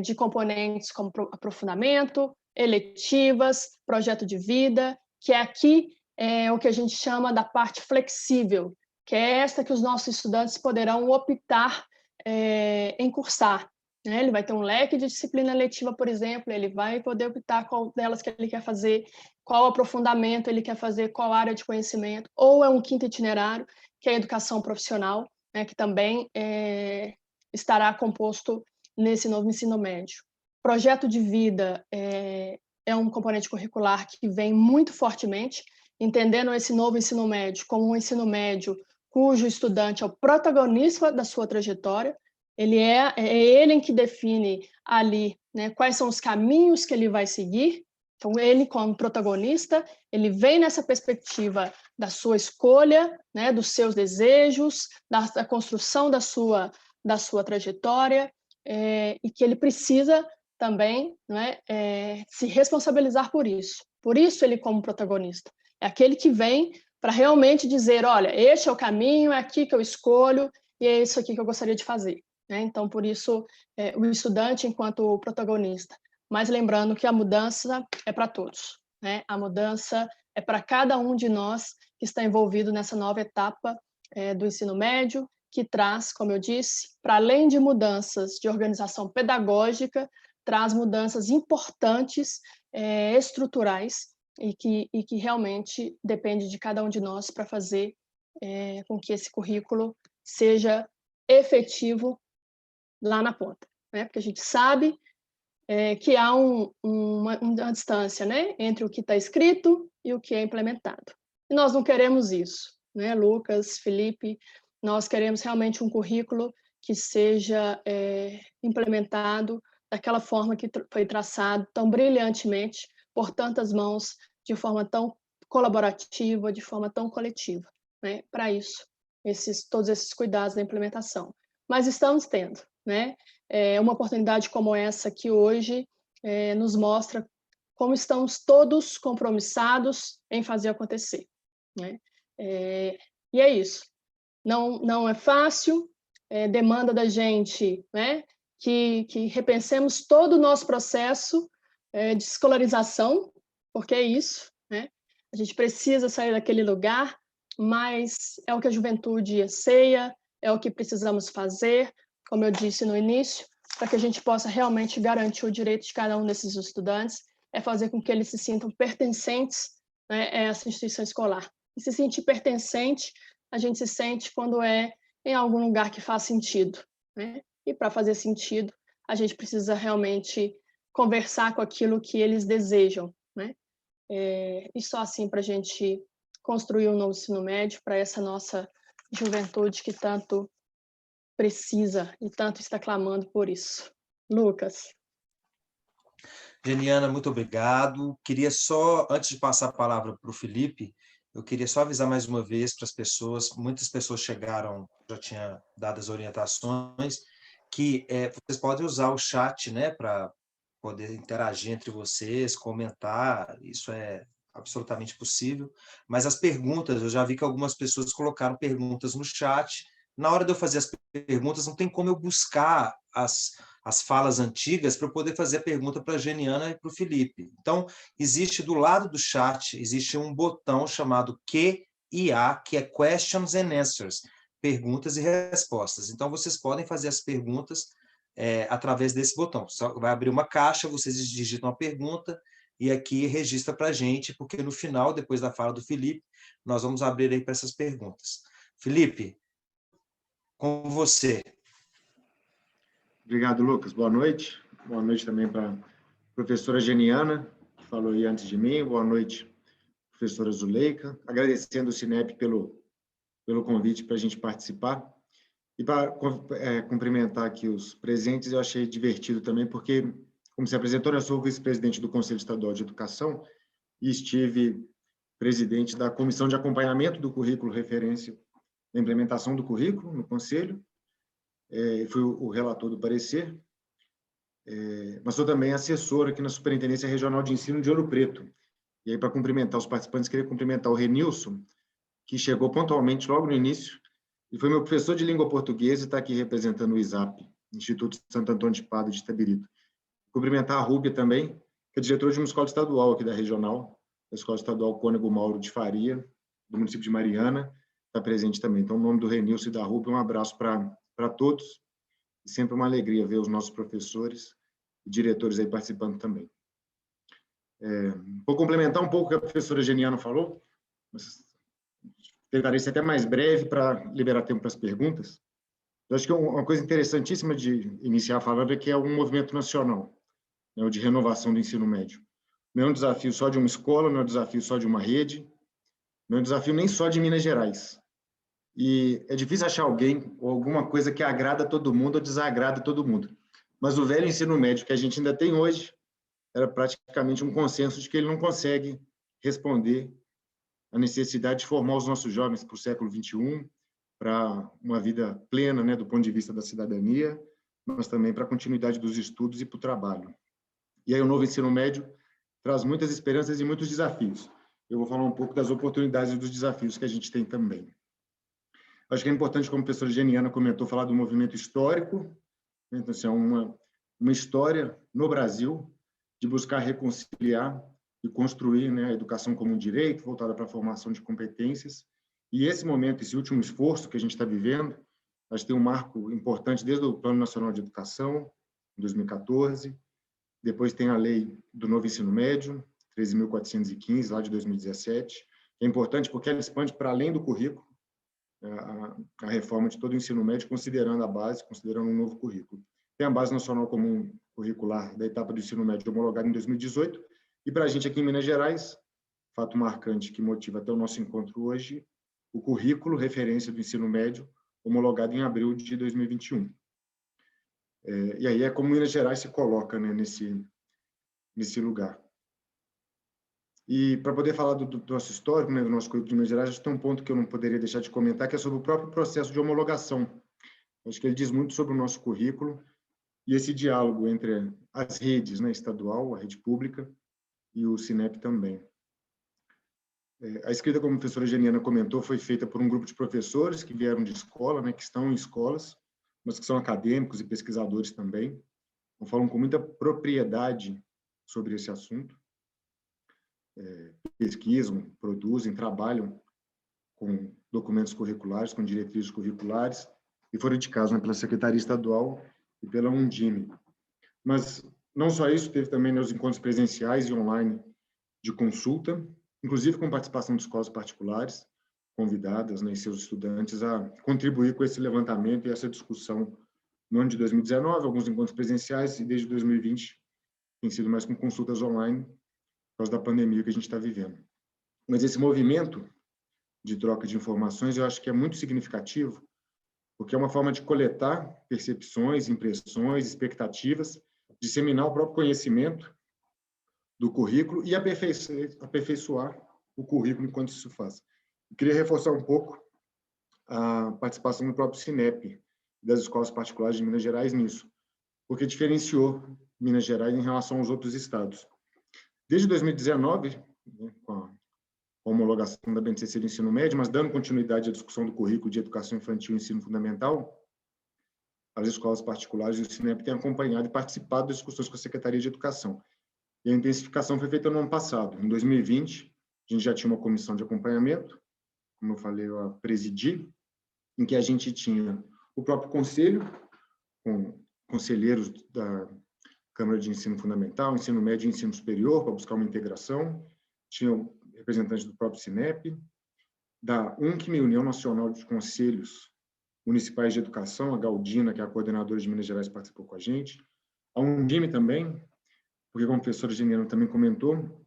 Speaker 3: de componentes como aprofundamento, eletivas, projeto de vida, que aqui é o que a gente chama da parte flexível, que é esta que os nossos estudantes poderão optar em cursar. Ele vai ter um leque de disciplina letiva, por exemplo, ele vai poder optar qual delas que ele quer fazer, qual aprofundamento ele quer fazer, qual área de conhecimento, ou é um quinto itinerário, que é a educação profissional, que também estará composto nesse novo ensino médio. Projeto de vida é um componente curricular que vem muito fortemente, entendendo esse novo ensino médio como um ensino médio cujo estudante é o protagonista da sua trajetória, é ele que define ali quais são os caminhos que ele vai seguir. Então, ele, como protagonista, ele vem nessa perspectiva da sua escolha, dos seus desejos, da construção da sua trajetória, e que ele precisa também se responsabilizar por isso. Por isso, ele, como protagonista, é aquele que vem para realmente dizer, olha, este é o caminho, é aqui que eu escolho, e é isso aqui que eu gostaria de fazer. Então, por isso, o estudante enquanto protagonista. Mas lembrando que a mudança é para todos. A mudança é para cada um de nós que está envolvido nessa nova etapa do ensino médio, que traz, como eu disse, para além de mudanças de organização pedagógica, traz mudanças importantes, estruturais, e que realmente depende de cada um de nós para fazer com que esse currículo seja efetivo lá na ponta, né? Porque a gente sabe que há uma distância, né, entre o que está escrito e o que é implementado. E nós não queremos isso, né, Lucas, Felipe, nós queremos realmente um currículo que seja implementado daquela forma que foi traçado tão brilhantemente por tantas mãos, de forma tão colaborativa, de forma tão coletiva, né? Para isso, todos esses cuidados da implementação. Mas estamos tendo, né? Uma oportunidade como essa que hoje nos mostra como estamos todos compromissados em fazer acontecer, né? E é isso. Não é fácil, demanda da gente, né, que repensemos todo o nosso processo de escolarização, porque é isso, né? A gente precisa sair daquele lugar, mas é o que a juventude anseia, é o que precisamos fazer, como eu disse no início, para que a gente possa realmente garantir o direito de cada um desses estudantes, é fazer com que eles se sintam pertencentes, né, a essa instituição escolar. E se sentir pertencente, a gente se sente quando é em algum lugar que faz sentido, né? E para fazer sentido, a gente precisa realmente conversar com aquilo que eles desejam, né? E só assim para a gente construir um novo ensino médio para essa nossa juventude que tanto precisa e tanto está clamando por isso. Lucas.
Speaker 1: Geniana, muito obrigado. Queria só, antes de passar a palavra para o Felipe, eu queria só avisar mais uma vez para as pessoas, muitas pessoas chegaram, já tinha dado as orientações, que vocês podem usar o chat, né, para poder interagir entre vocês, comentar, isso é absolutamente possível, mas as perguntas, eu já vi que algumas pessoas colocaram perguntas no chat, na hora de eu fazer as perguntas, não tem como eu buscar as falas antigas para eu poder fazer a pergunta para a Geniana e para o Felipe. Então, existe do lado do chat, existe um botão chamado Q&A, que é Questions and Answers, perguntas e respostas. Então, vocês podem fazer as perguntas através desse botão. Só vai abrir uma caixa, vocês digitam a pergunta e aqui registra para a gente, porque no final, depois da fala do Felipe, nós vamos abrir aí para essas perguntas. Felipe, com você.
Speaker 4: Obrigado, Lucas. Boa noite. Boa noite também para a professora Geniana, que falou aí antes de mim. Boa noite, professora Zuleika. Agradecendo o Cinep pelo convite para a gente participar. E para cumprimentar aqui os presentes, eu achei divertido também, porque, como se apresentou, eu sou vice-presidente do Conselho Estadual de Educação e estive presidente da Comissão de Acompanhamento do Currículo Referência da Implementação do Currículo no Conselho. Fui o relator do parecer, mas sou também assessor aqui na Superintendência Regional de Ensino de Ouro Preto. E aí, para cumprimentar os participantes, queria cumprimentar o Renilson, que chegou pontualmente logo no início, e foi meu professor de língua portuguesa e está aqui representando o ISAP, Instituto Santo Antônio de Padua de Itabirito. Cumprimentar a Rúbia também, que é diretora de uma escola estadual aqui da Regional, a Escola Estadual Cônego Mauro de Faria, do município de Mariana, está presente também. Então, no nome do Renilson e da Rúbia, um abraço para todos, e sempre uma alegria ver os nossos professores e diretores aí participando também. Vou complementar um pouco o que a professora Geniana falou, mas tentarei ser até mais breve para liberar tempo para as perguntas. Eu acho que uma coisa interessantíssima de iniciar falando é que é um movimento nacional, né, o de renovação do ensino médio. Não é um desafio só de uma escola, não é um desafio só de uma rede, não é um desafio nem só de Minas Gerais. E é difícil achar alguém ou alguma coisa que agrada todo mundo ou desagrada todo mundo. Mas o velho ensino médio que a gente ainda tem hoje era praticamente um consenso de que ele não consegue responder à necessidade de formar os nossos jovens para o século XXI, para uma vida plena, né, do ponto de vista da cidadania, mas também para a continuidade dos estudos e para o trabalho. E aí o novo ensino médio traz muitas esperanças e muitos desafios. Eu vou falar um pouco das oportunidades e dos desafios que a gente tem também. Acho que é importante, como a professora Geniana comentou, falar do movimento histórico, né? Então, assim, é uma história no Brasil de buscar reconciliar e construir, né, a educação como um direito, voltada para a formação de competências. E esse momento, esse último esforço que a gente está vivendo, Acho que tem um marco importante desde o Plano Nacional de Educação, em 2014, depois tem a Lei do Novo Ensino Médio, 13.415, lá de 2017, que é importante porque ela expande para além do currículo, a reforma de todo o ensino médio, considerando a base, considerando um novo currículo. Tem a Base Nacional Comum Curricular da etapa do ensino médio homologada em 2018, e para a gente aqui em Minas Gerais, fato marcante que motiva até o nosso encontro hoje, o currículo referência do ensino médio homologado em abril de 2021. E aí é como Minas Gerais se coloca, né, nesse lugar. E para poder falar do nosso histórico, né, do nosso currículo de Minas Gerais, tem um ponto que eu não poderia deixar de comentar, que é sobre o próprio processo de homologação. Acho que ele diz muito sobre o nosso currículo e esse diálogo entre as redes, né, estadual, a rede pública, e o Cinep também. A escrita, como a professora Geniana comentou, foi feita por um grupo de professores que vieram de escola, né, que estão em escolas, mas que são acadêmicos e pesquisadores também, então falam com muita propriedade sobre esse assunto, pesquisam, produzem, trabalham com documentos curriculares, com diretrizes curriculares, e foram indicados, né, pela Secretaria Estadual e pela Undime. Mas não só isso, teve também, né, os encontros presenciais e online de consulta, inclusive com participação de escolas particulares, convidadas, né, e seus estudantes a contribuir com esse levantamento e essa discussão no ano de 2019, alguns encontros presenciais, e desde 2020 tem sido mais com consultas online, por causa da pandemia que a gente está vivendo. Mas esse movimento de troca de informações, eu acho que é muito significativo, porque é uma forma de coletar percepções, impressões, expectativas, disseminar o próprio conhecimento do currículo e aperfeiçoar o currículo enquanto isso faz. Eu queria reforçar um pouco a participação do próprio Cinep, das escolas particulares de Minas Gerais nisso, porque diferenciou Minas Gerais em relação aos outros estados. Desde 2019, né, com a homologação da BNCC do ensino médio, mas dando continuidade à discussão do currículo de educação infantil e ensino fundamental, as escolas particulares e o Cinep têm acompanhado e participado das discussões com a Secretaria de Educação. E a intensificação foi feita no ano passado. Em 2020, a gente já tinha uma comissão de acompanhamento, como eu falei, eu presidi, em que a gente tinha o próprio conselho, com conselheiros da Câmara de Ensino Fundamental, Ensino Médio e Ensino Superior, para buscar uma integração, tinha representantes do próprio Cinep, da UNCME, União Nacional de Conselhos Municipais de Educação, a Galdina, que é a coordenadora de Minas Gerais, participou com a gente, a Undime também, porque, como a professora Geniana também comentou,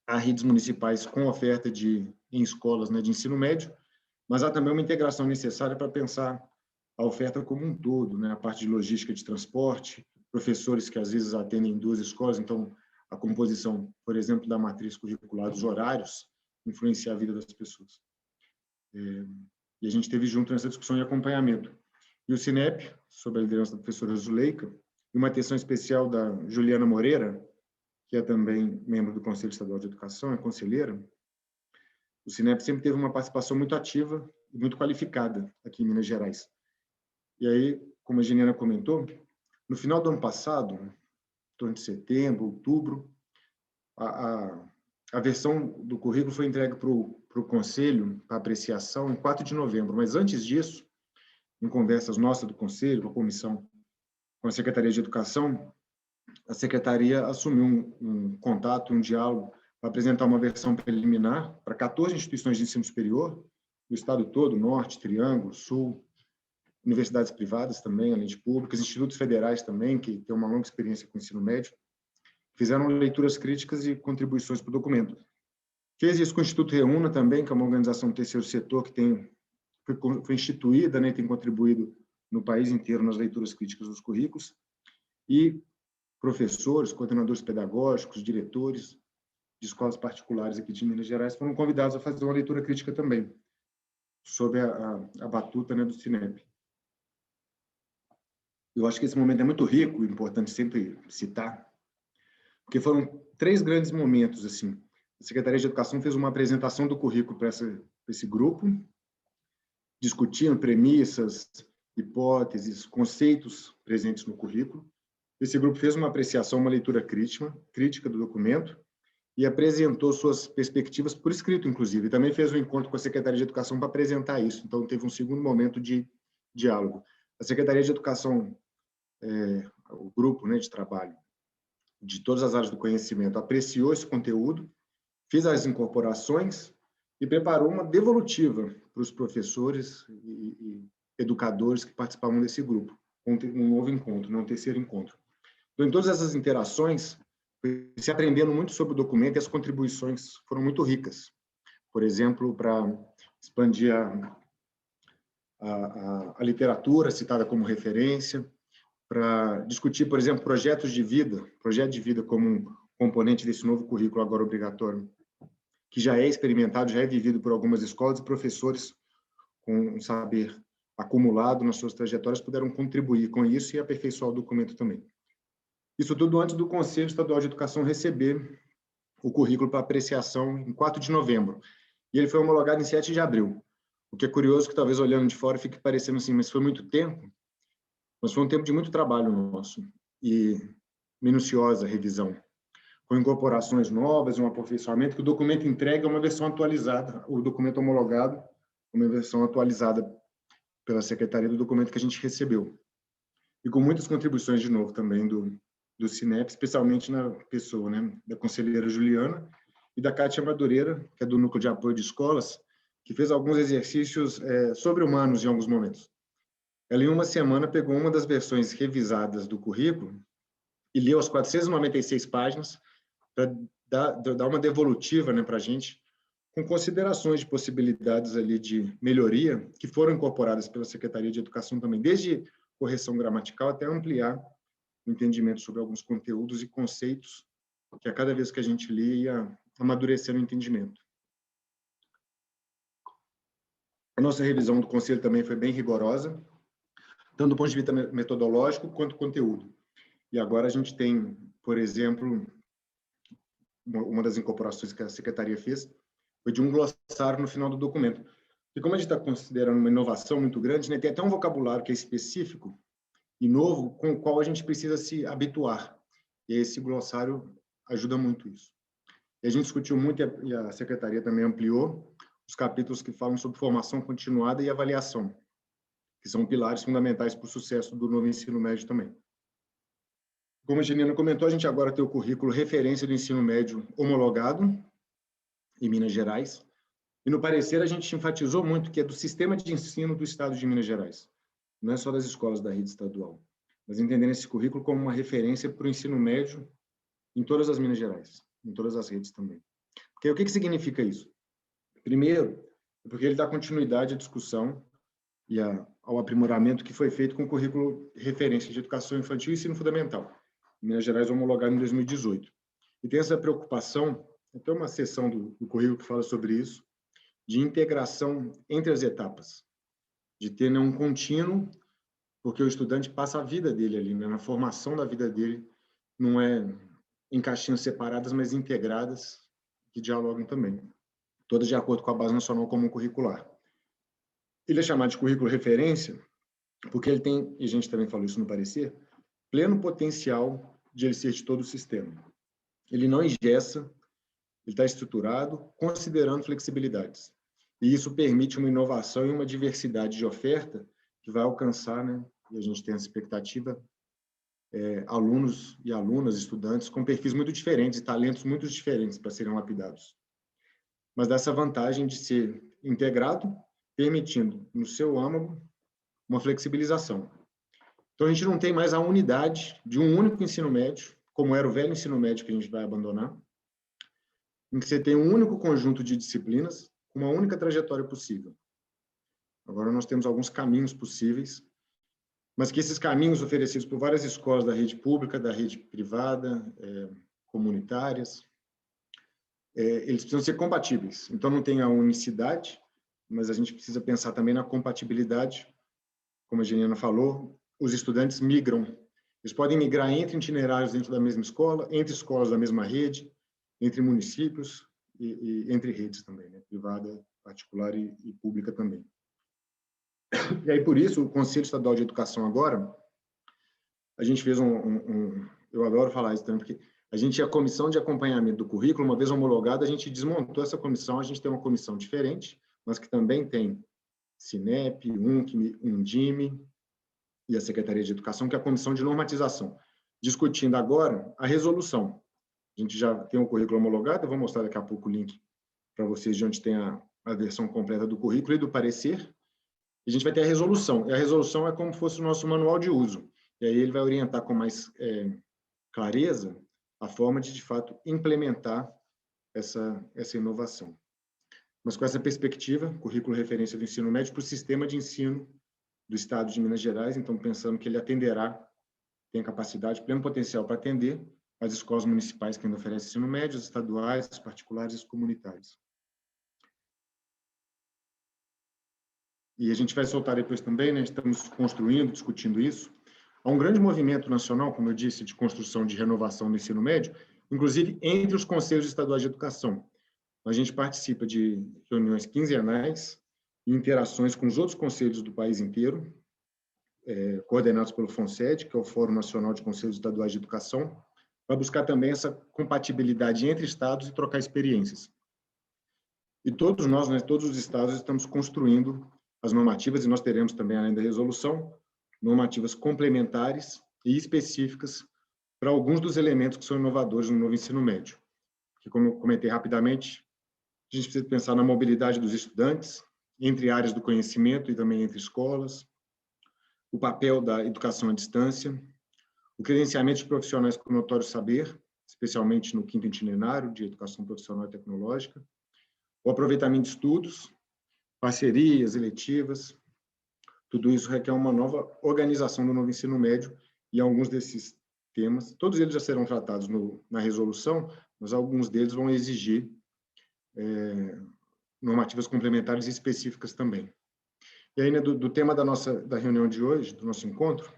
Speaker 4: há redes municipais com oferta em escolas, né, de ensino médio, mas há também uma integração necessária para pensar a oferta como um todo, né, a parte de logística de transporte, professores que às vezes atendem em 2 escolas, então a composição, por exemplo, da matriz curricular, dos horários, influencia a vida das pessoas. E a gente teve junto nessa discussão de acompanhamento. E o Cinep, sob a liderança da professora Zuleika, e uma atenção especial da Juliana Moreira, que é também membro do Conselho Estadual de Educação, é conselheira, o Cinep sempre teve uma participação muito ativa e muito qualificada aqui em Minas Gerais. E aí, como a Geniana comentou, no final do ano passado, em torno de setembro, outubro, a versão do currículo foi entregue para o Conselho, para apreciação, em 4 de novembro. Mas antes disso, em conversas nossas do Conselho, com a comissão, com a Secretaria de Educação, a Secretaria assumiu um contato, um diálogo, para apresentar uma versão preliminar para 14 instituições de ensino superior, do estado todo, Norte, Triângulo, Sul, universidades privadas também, além de públicas, institutos federais também, que têm uma longa experiência com o ensino médio, fizeram leituras críticas e contribuições para o documento. Fez isso com o Instituto Reúna também, que é uma organização do terceiro setor que foi instituída, né, tem contribuído no país inteiro nas leituras críticas dos currículos, e professores, coordenadores pedagógicos, diretores de escolas particulares aqui de Minas Gerais foram convidados a fazer uma leitura crítica também, sob a batuta, né, do Cinep. Eu acho que esse momento é muito rico, importante sempre citar, porque foram 3 grandes momentos, assim. A Secretaria de Educação fez uma apresentação do currículo para esse grupo, discutindo premissas, hipóteses, conceitos presentes no currículo. Esse grupo fez uma apreciação, uma leitura crítica do documento e apresentou suas perspectivas por escrito, inclusive. E também fez um encontro com a Secretaria de Educação para apresentar isso. Então, teve um segundo momento de diálogo. A Secretaria de Educação, o grupo, né, de trabalho de todas as áreas do conhecimento, apreciou esse conteúdo, fez as incorporações e preparou uma devolutiva para os professores e educadores que participavam desse grupo, um novo encontro, um terceiro encontro. Então, em todas essas interações, se aprendendo muito sobre o documento e as contribuições foram muito ricas. Por exemplo, para expandir a literatura citada como referência, para discutir, por exemplo, projeto de vida como um componente desse novo currículo agora obrigatório, que já é experimentado, já é vivido por algumas escolas e professores com um saber acumulado nas suas trajetórias puderam contribuir com isso e aperfeiçoar o documento também. Isso tudo antes do Conselho Estadual de Educação receber o currículo para apreciação em 4 de novembro. E ele foi homologado em 7 de abril. O que é curioso que talvez olhando de fora fique parecendo assim, mas foi muito tempo? Mas foi um tempo de muito trabalho nosso e minuciosa revisão, com incorporações novas e um aperfeiçoamento, que o documento entrega uma versão atualizada, o documento homologado, uma versão atualizada pela Secretaria do documento que a gente recebeu. E com muitas contribuições, de novo, também do Cinep, especialmente na pessoa, né, da conselheira Juliana e da Kátia Madureira, que é do Núcleo de Apoio de Escolas, que fez alguns exercícios sobre-humanos em alguns momentos. Ela, em uma semana, pegou uma das versões revisadas do currículo e leu as 496 páginas para dar uma devolutiva, né, para a gente, com considerações de possibilidades ali de melhoria que foram incorporadas pela Secretaria de Educação também, desde correção gramatical até ampliar o entendimento sobre alguns conteúdos e conceitos que a cada vez que a gente lia ia amadurecendo o entendimento. A nossa revisão do Conselho também foi bem rigorosa, tanto do ponto de vista metodológico quanto conteúdo. E agora a gente tem, por exemplo, uma das incorporações que a Secretaria fez foi de um glossário no final do documento. E como a gente está considerando uma inovação muito grande, né, tem até um vocabulário que é específico e novo, com o qual a gente precisa se habituar. E esse glossário ajuda muito isso. E a gente discutiu muito, e a Secretaria também ampliou, os capítulos que falam sobre formação continuada e avaliação, que são pilares fundamentais para o sucesso do novo ensino médio também. Como a Geniana comentou, a gente agora tem o currículo referência do ensino médio homologado em Minas Gerais, e no parecer a gente enfatizou muito que é do sistema de ensino do Estado de Minas Gerais, não é só das escolas da rede estadual, mas entendendo esse currículo como uma referência para o ensino médio em todas as Minas Gerais, em todas as redes também. Porque o que significa isso? Primeiro, porque ele dá continuidade à discussão e ao aprimoramento que foi feito com o currículo referência de educação infantil e ensino fundamental, em Minas Gerais homologado em 2018. E tem essa preocupação, tem uma seção do currículo que fala sobre isso, de integração entre as etapas, de ter, né, um contínuo, porque o estudante passa a vida dele ali, né, na formação da vida dele, não é em caixinhas separadas, mas integradas, que dialogam também, todas de acordo com a Base Nacional Comum Curricular. Ele é chamado de currículo referência porque ele tem, e a gente também falou isso no parecer, pleno potencial de ele ser de todo o sistema. Ele não engessa, ele está estruturado, considerando flexibilidades. E isso permite uma inovação e uma diversidade de oferta que vai alcançar, né, e a gente tem essa expectativa, alunos e alunas, estudantes com perfis muito diferentes e talentos muito diferentes para serem lapidados. Mas dessa vantagem de ser integrado, permitindo, no seu âmago, uma flexibilização. Então, a gente não tem mais a unidade de um único ensino médio, como era o velho ensino médio que a gente vai abandonar, em que você tem um único conjunto de disciplinas, com uma única trajetória possível. Agora, nós temos alguns caminhos possíveis, mas que esses caminhos oferecidos por várias escolas da rede pública, da rede privada, comunitárias, eles precisam ser compatíveis. Então, não tem a unicidade, mas a gente precisa pensar também na compatibilidade. Como a Geniana falou, os estudantes migram. Eles podem migrar entre itinerários dentro da mesma escola, entre escolas da mesma rede, entre municípios e entre redes também, né? Privada, particular e pública também. E aí, por isso, o Conselho Estadual de Educação agora, a gente fez eu adoro falar isso também, porque a gente tinha a comissão de acompanhamento do currículo, uma vez homologada, a gente desmontou essa comissão, a gente tem uma comissão diferente, mas que também tem Sinep, UNCM, Undime e a Secretaria de Educação, que é a Comissão de Normatização, discutindo agora a resolução. A gente já tem o currículo homologado, eu vou mostrar daqui a pouco o link para vocês de onde tem a versão completa do currículo e do parecer. E a gente vai ter a resolução. E a resolução é como se fosse o nosso manual de uso. E aí ele vai orientar com mais clareza a forma de fato, implementar essa inovação. Mas com essa perspectiva, currículo referência do ensino médio para o sistema de ensino do Estado de Minas Gerais, então pensando que ele atenderá, tem capacidade, pleno potencial para atender as escolas municipais que ainda oferecem ensino médio, as estaduais, as particulares e as comunitárias. E a gente vai soltar depois também, né? Estamos construindo, discutindo isso. Há um grande movimento nacional, como eu disse, de construção de renovação do ensino médio, inclusive entre os conselhos estaduais de educação. A gente participa de reuniões quinzenais e interações com os outros conselhos do país inteiro, coordenados pelo FONSED, que é o Fórum Nacional de Conselhos Estaduais de Educação, para buscar também essa compatibilidade entre estados e trocar experiências. E todos nós, né, todos os estados, estamos construindo as normativas, e nós teremos também, além da resolução, normativas complementares e específicas para alguns dos elementos que são inovadores no novo ensino médio. Que, como eu comentei rapidamente, a gente precisa pensar na mobilidade dos estudantes, entre áreas do conhecimento e também entre escolas, o papel da educação à distância, o credenciamento de profissionais com notório saber, especialmente no 5º itinerário de educação profissional e tecnológica, o aproveitamento de estudos, parcerias, eletivas, tudo isso requer uma nova organização do novo ensino médio e alguns desses temas, todos eles já serão tratados na resolução, mas alguns deles vão exigir normativas complementares e específicas também. E aí, né, do tema da reunião de hoje, do nosso encontro,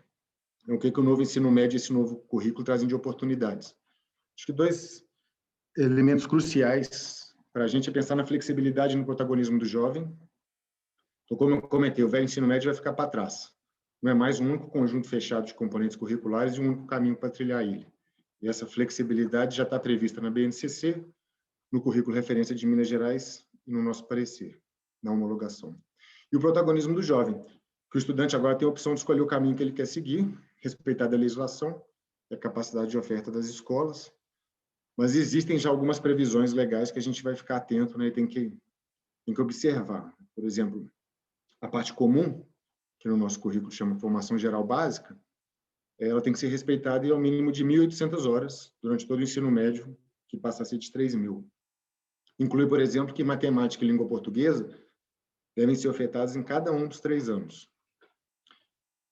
Speaker 4: é o que o novo ensino médio e esse novo currículo trazem de oportunidades. Acho que 2 elementos cruciais para a gente é pensar na flexibilidade e no protagonismo do jovem. Então, como eu comentei, o velho ensino médio vai ficar para trás. Não é mais um único conjunto fechado de componentes curriculares e um único caminho para trilhar ele. E essa flexibilidade já está prevista na BNCC, no currículo referência de Minas Gerais e no nosso parecer, na homologação. E o protagonismo do jovem, que o estudante agora tem a opção de escolher o caminho que ele quer seguir, respeitada a legislação e a capacidade de oferta das escolas, mas existem já algumas previsões legais que a gente vai ficar atento, né, e tem que observar. Por exemplo, a parte comum, que no nosso currículo chama Formação Geral Básica, ela tem que ser respeitada e ao mínimo de 1.800 horas durante todo o ensino médio, que passa a ser de 3.000. Inclui, por exemplo, que matemática e língua portuguesa devem ser ofertadas em cada um dos 3 anos.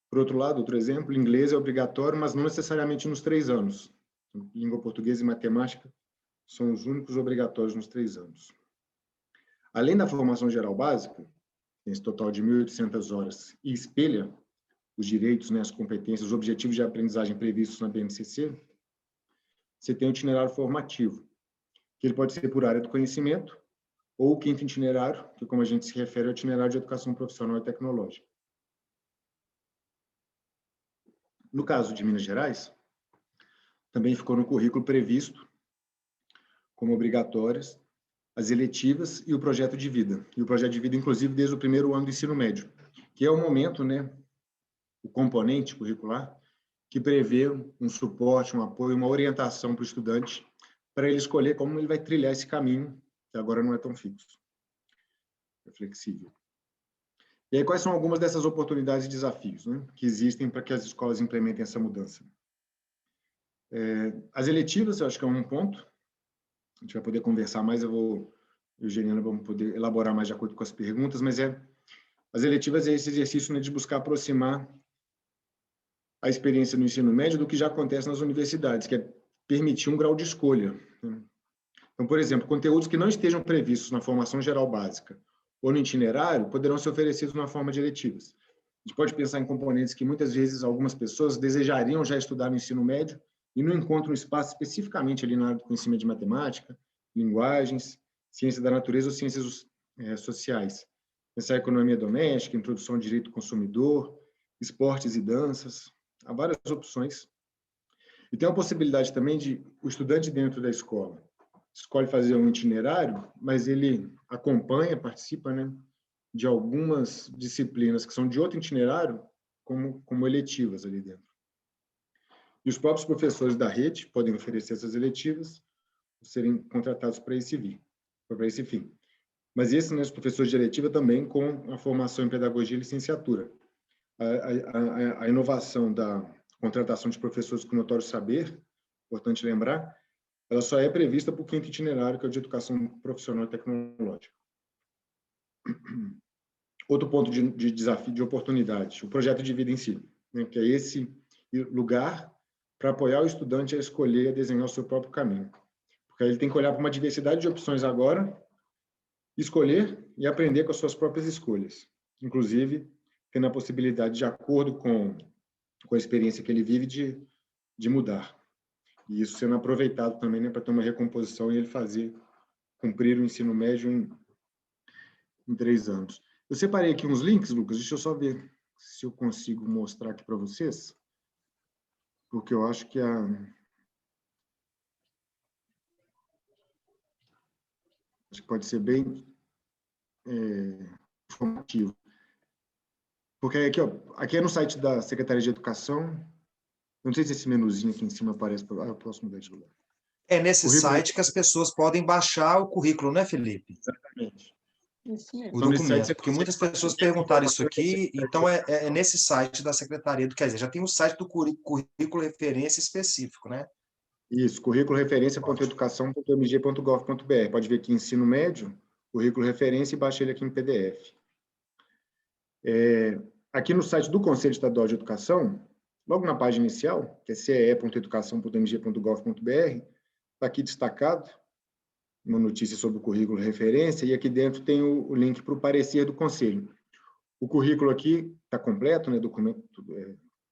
Speaker 4: Por outro lado, outro exemplo, inglês é obrigatório, mas não necessariamente nos 3 anos. Língua portuguesa e matemática são os únicos obrigatórios nos 3 anos. Além da formação geral básica, tem esse total de 1.800 horas e espelha os direitos, né, as competências, os objetivos de aprendizagem previstos na BNCC, você tem o itinerário formativo, que ele pode ser por área do conhecimento, ou o 5º itinerário, que, como a gente se refere, é o itinerário de educação profissional e tecnológica. No caso de Minas Gerais, também ficou no currículo previsto, como obrigatórias, as eletivas e o projeto de vida. E o projeto de vida, inclusive, desde o 1º ano do ensino médio, que é o momento, né, o componente curricular, que prevê um suporte, um apoio, uma orientação para o estudante, para ele escolher como ele vai trilhar esse caminho, que agora não é tão fixo, é flexível. E aí, quais são algumas dessas oportunidades e desafios, né, que existem para que as escolas implementem essa mudança? As eletivas, eu acho que é um ponto, a gente vai poder conversar mais, eu e o Geniana vamos poder elaborar mais de acordo com as perguntas, mas as eletivas é esse exercício, né, de buscar aproximar a experiência no ensino médio do que já acontece nas universidades, que é permitir um grau de escolha. Então, por exemplo, conteúdos que não estejam previstos na formação geral básica ou no itinerário poderão ser oferecidos na forma de eletivas. A gente pode pensar em componentes que muitas vezes algumas pessoas desejariam já estudar no ensino médio e não encontram espaço especificamente ali na área do conhecimento de matemática, linguagens, ciência da natureza ou ciências sociais. Pensar em economia doméstica, introdução ao direito do consumidor, esportes e danças, há várias opções. E tem a possibilidade também de o estudante dentro da escola escolhe fazer um itinerário, mas ele acompanha, participa, né, de algumas disciplinas que são de outro itinerário, como eletivas ali dentro. E os próprios professores da rede podem oferecer essas eletivas, serem contratados para esse fim. Mas esse, né, os professores de eletiva também com a formação em pedagogia e licenciatura. A inovação da contratação de professores com notório saber, importante lembrar, ela só é prevista para o 5º itinerário, que é o de educação profissional e tecnológica. Outro ponto de desafio, de oportunidade, o projeto de vida em si, né, que é esse lugar para apoiar o estudante a escolher, a desenhar o seu próprio caminho. Porque ele tem que olhar para uma diversidade de opções agora, escolher e aprender com as suas próprias escolhas. Inclusive, tendo a possibilidade, de acordo com a experiência que ele vive, de mudar. E isso sendo aproveitado também, né, para ter uma recomposição e ele cumprir o ensino médio em 3 anos. Eu separei aqui uns links, Lucas, deixa eu só ver se eu consigo mostrar aqui para vocês, porque eu acho que pode ser bem informativo. Porque aqui é no site da Secretaria de Educação. Não sei se esse menuzinho aqui em cima aparece. Eu posso mudar de lugar.
Speaker 1: É nesse site que as pessoas podem baixar o currículo, né, Felipe?
Speaker 4: Exatamente.
Speaker 3: Isso mesmo.
Speaker 1: O documento, porque muitas pessoas perguntaram isso aqui, então é nesse site da Secretaria, quer dizer, já tem o site do currículo referência específico, né?
Speaker 4: Isso, currículo referência.educação.mg.gov.br. Pode ver aqui ensino médio, currículo referência e baixa ele aqui em PDF. Aqui no site do Conselho Estadual de Educação, logo na página inicial, que é cee.educação.mg.gov.br, está aqui destacado uma notícia sobre o currículo referência, e aqui dentro tem o link para o parecer do Conselho. O currículo aqui está completo, né, documento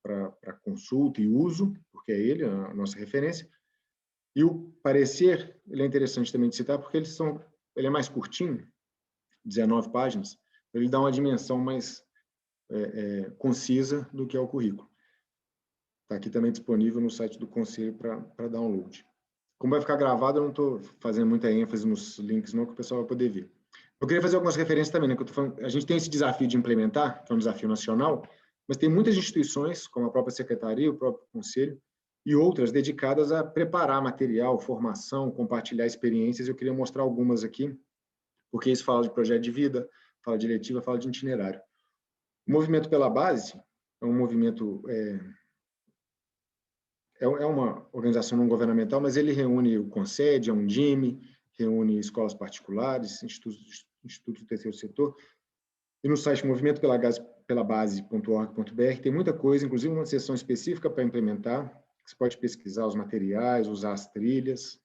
Speaker 4: para consulta e uso, porque é ele, a nossa referência. E o parecer, ele é interessante também de citar, porque ele é mais curtinho, 19 páginas, ele dá uma dimensão mais concisa do que é o currículo. Está aqui também disponível no site do Conselho para download. Como vai ficar gravado, eu não estou fazendo muita ênfase nos links, não, que o pessoal vai poder ver. Eu queria fazer algumas referências também, né, que eu tô falando, a gente tem esse desafio de implementar, que é um desafio nacional, mas tem muitas instituições, como a própria Secretaria, o próprio Conselho, e outras dedicadas a preparar material, formação, compartilhar experiências. Eu queria mostrar algumas aqui, porque isso fala de projeto de vida, fala de eletiva, fala de itinerário. O Movimento pela Base é um movimento... É uma organização não governamental, mas ele reúne o CONSED, a Undime, reúne escolas particulares, institutos do terceiro setor. E no site movimentopelabase.org.br tem muita coisa, inclusive uma seção específica para implementar. Você pode pesquisar os materiais, usar as trilhas.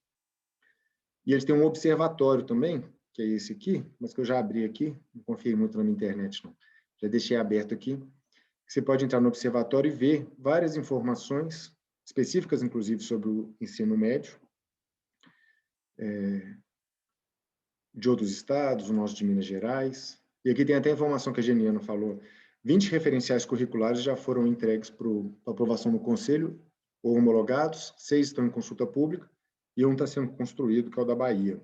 Speaker 4: E eles têm um observatório também, que é esse aqui, mas que eu já abri aqui, não confiei muito na minha internet, não. Já deixei aberto aqui. Você pode entrar no observatório e ver várias informações específicas, inclusive, sobre o ensino médio, de outros estados, o nosso de Minas Gerais. E aqui tem até a informação que a Geniana falou, 20 referenciais curriculares já foram entregues para aprovação no Conselho, ou homologados, 6 estão em consulta pública, e um está sendo construído, que é o da Bahia.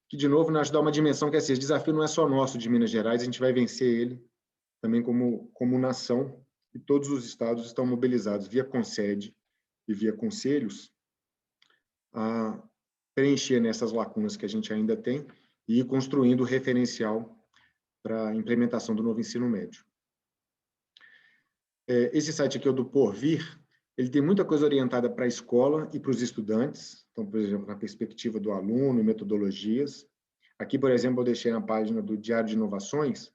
Speaker 4: Que, de novo, nos dá uma dimensão que esse desafio não é só nosso de Minas Gerais, a gente vai vencer ele também como nação, e todos os estados estão mobilizados via CONSED e via conselhos a preencher nessas lacunas que a gente ainda tem e ir construindo o referencial para a implementação do novo ensino médio. Esse site aqui é o do Porvir, ele tem muita coisa orientada para a escola e para os estudantes, então, por exemplo, na perspectiva do aluno, metodologias. Aqui, por exemplo, eu deixei na página do Diário de Inovações,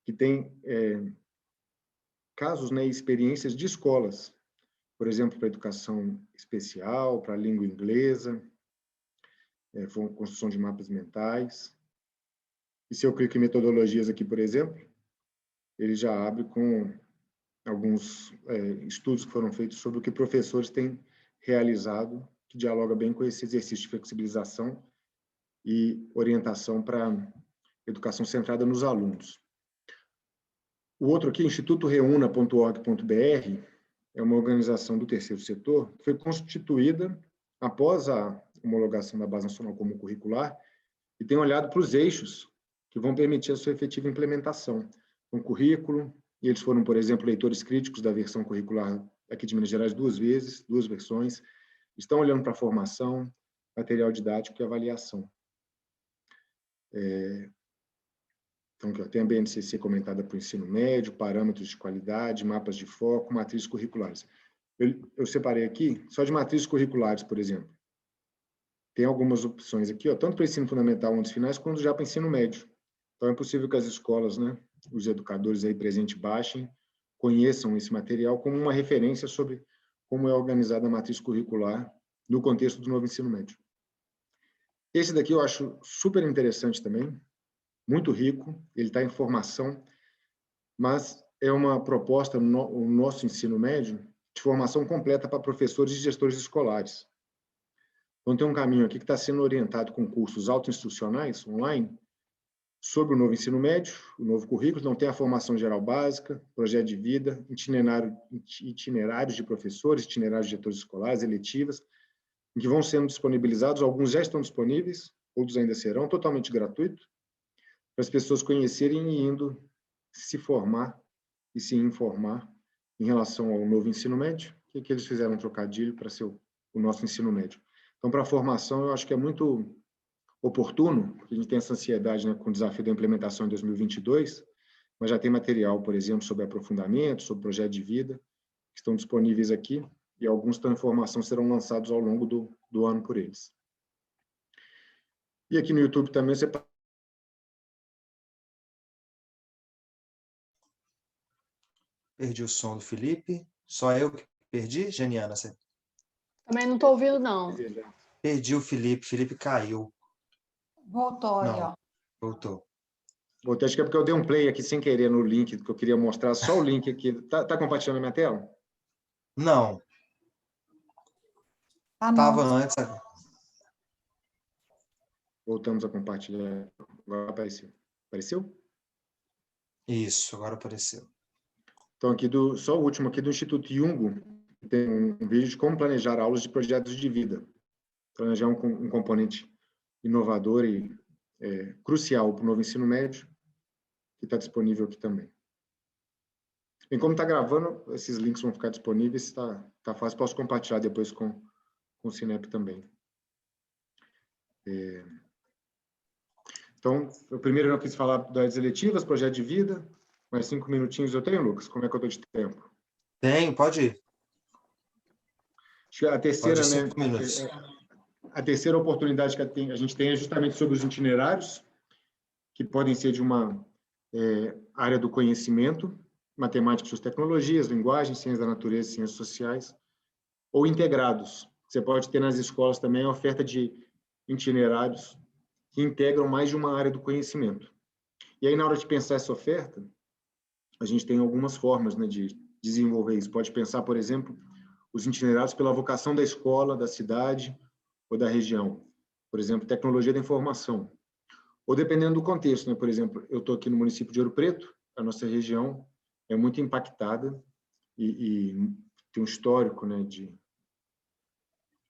Speaker 4: que tem casos, né, experiências de escolas, por exemplo, para educação especial, para a língua inglesa, construção de mapas mentais. E se eu clico em metodologias aqui, por exemplo, ele já abre com alguns estudos que foram feitos sobre o que professores têm realizado, que dialoga bem com esse exercício de flexibilização e orientação para educação centrada nos alunos. O outro aqui, institutoreuna.org.br, é uma organização do terceiro setor que foi constituída após a homologação da Base Nacional Comum Curricular e tem olhado para os eixos que vão permitir a sua efetiva implementação. Um currículo, e eles foram, por exemplo, leitores críticos da versão curricular aqui de Minas Gerais 2 vezes, 2 versões, estão olhando para a formação, material didático e avaliação. Então, tem a BNCC comentada para o ensino médio, parâmetros de qualidade, mapas de foco, matrizes curriculares. Eu separei aqui, só de matrizes curriculares, por exemplo. Tem algumas opções aqui, ó, tanto para o ensino fundamental, onde finais, quanto já para o ensino médio. Então, é possível que as escolas, né, os educadores aí presentes baixem, conheçam esse material como uma referência sobre como é organizada a matriz curricular no contexto do novo ensino médio. Esse daqui eu acho super interessante também, muito rico, ele está em formação, mas é uma proposta no nosso ensino médio de formação completa para professores e gestores escolares. Então, tem um caminho aqui que está sendo orientado com cursos autoinstrucionais, online, sobre o novo ensino médio, o novo currículo. Então, tem a formação geral básica, projeto de vida, itinerários de professores, itinerários de diretores escolares, eletivas, que vão sendo disponibilizados, alguns já estão disponíveis, outros ainda serão, totalmente gratuito, para as pessoas conhecerem e indo se formar e se informar em relação ao novo ensino médio, que eles fizeram um trocadilho para ser o nosso ensino médio. Então, para a formação, eu acho que é muito oportuno, porque a gente tem essa ansiedade, né, com o desafio da implementação em 2022, mas já tem material, por exemplo, sobre aprofundamento, sobre projeto de vida, que estão disponíveis aqui, e alguns estão em formação, serão lançados ao longo do ano por eles. E aqui no YouTube também você...
Speaker 1: Perdi o som do Felipe. Só eu que perdi, Geniana? Você...
Speaker 3: Também não estou ouvindo, não.
Speaker 1: Perdi o Felipe. Felipe caiu.
Speaker 2: Voltou aí, ó.
Speaker 1: Voltou.
Speaker 4: Voltei, acho que é porque eu dei um play aqui sem querer no link, que eu queria mostrar só o link aqui. Tá compartilhando a minha tela?
Speaker 1: Não. Estava antes.
Speaker 4: Voltamos a compartilhar. Agora apareceu. Apareceu?
Speaker 1: Isso, agora apareceu.
Speaker 4: Então, aqui só o último aqui do Instituto Jung, tem um vídeo de como planejar aulas de projetos de vida. Planejar um componente inovador e crucial para o novo ensino médio, que está disponível aqui também. E como está gravando, esses links vão ficar disponíveis, está fácil, posso compartilhar depois com o Cinep também. Então, o primeiro eu quis falar das eletivas, projeto de vida, mais 5 minutinhos eu tenho, Lucas? Como é que eu estou de tempo?
Speaker 1: Tenho, pode ir.
Speaker 4: Acho que a terceira,
Speaker 1: pode ir,
Speaker 4: né?
Speaker 1: 5 minutos.
Speaker 4: A terceira oportunidade que a gente tem é justamente sobre os itinerários, que podem ser de uma área do conhecimento, matemática e suas tecnologias, linguagem, ciências da natureza, ciências sociais, ou integrados. Você pode ter nas escolas também a oferta de itinerários que integram mais de uma área do conhecimento. E aí, na hora de pensar essa oferta, a gente tem algumas formas, né, de desenvolver isso. Pode pensar, por exemplo, os itinerários pela vocação da escola, da cidade ou da região. Por exemplo, tecnologia da informação. Ou dependendo do contexto, né? Por exemplo, eu estou aqui no município de Ouro Preto, a nossa região é muito impactada e tem um histórico, né, de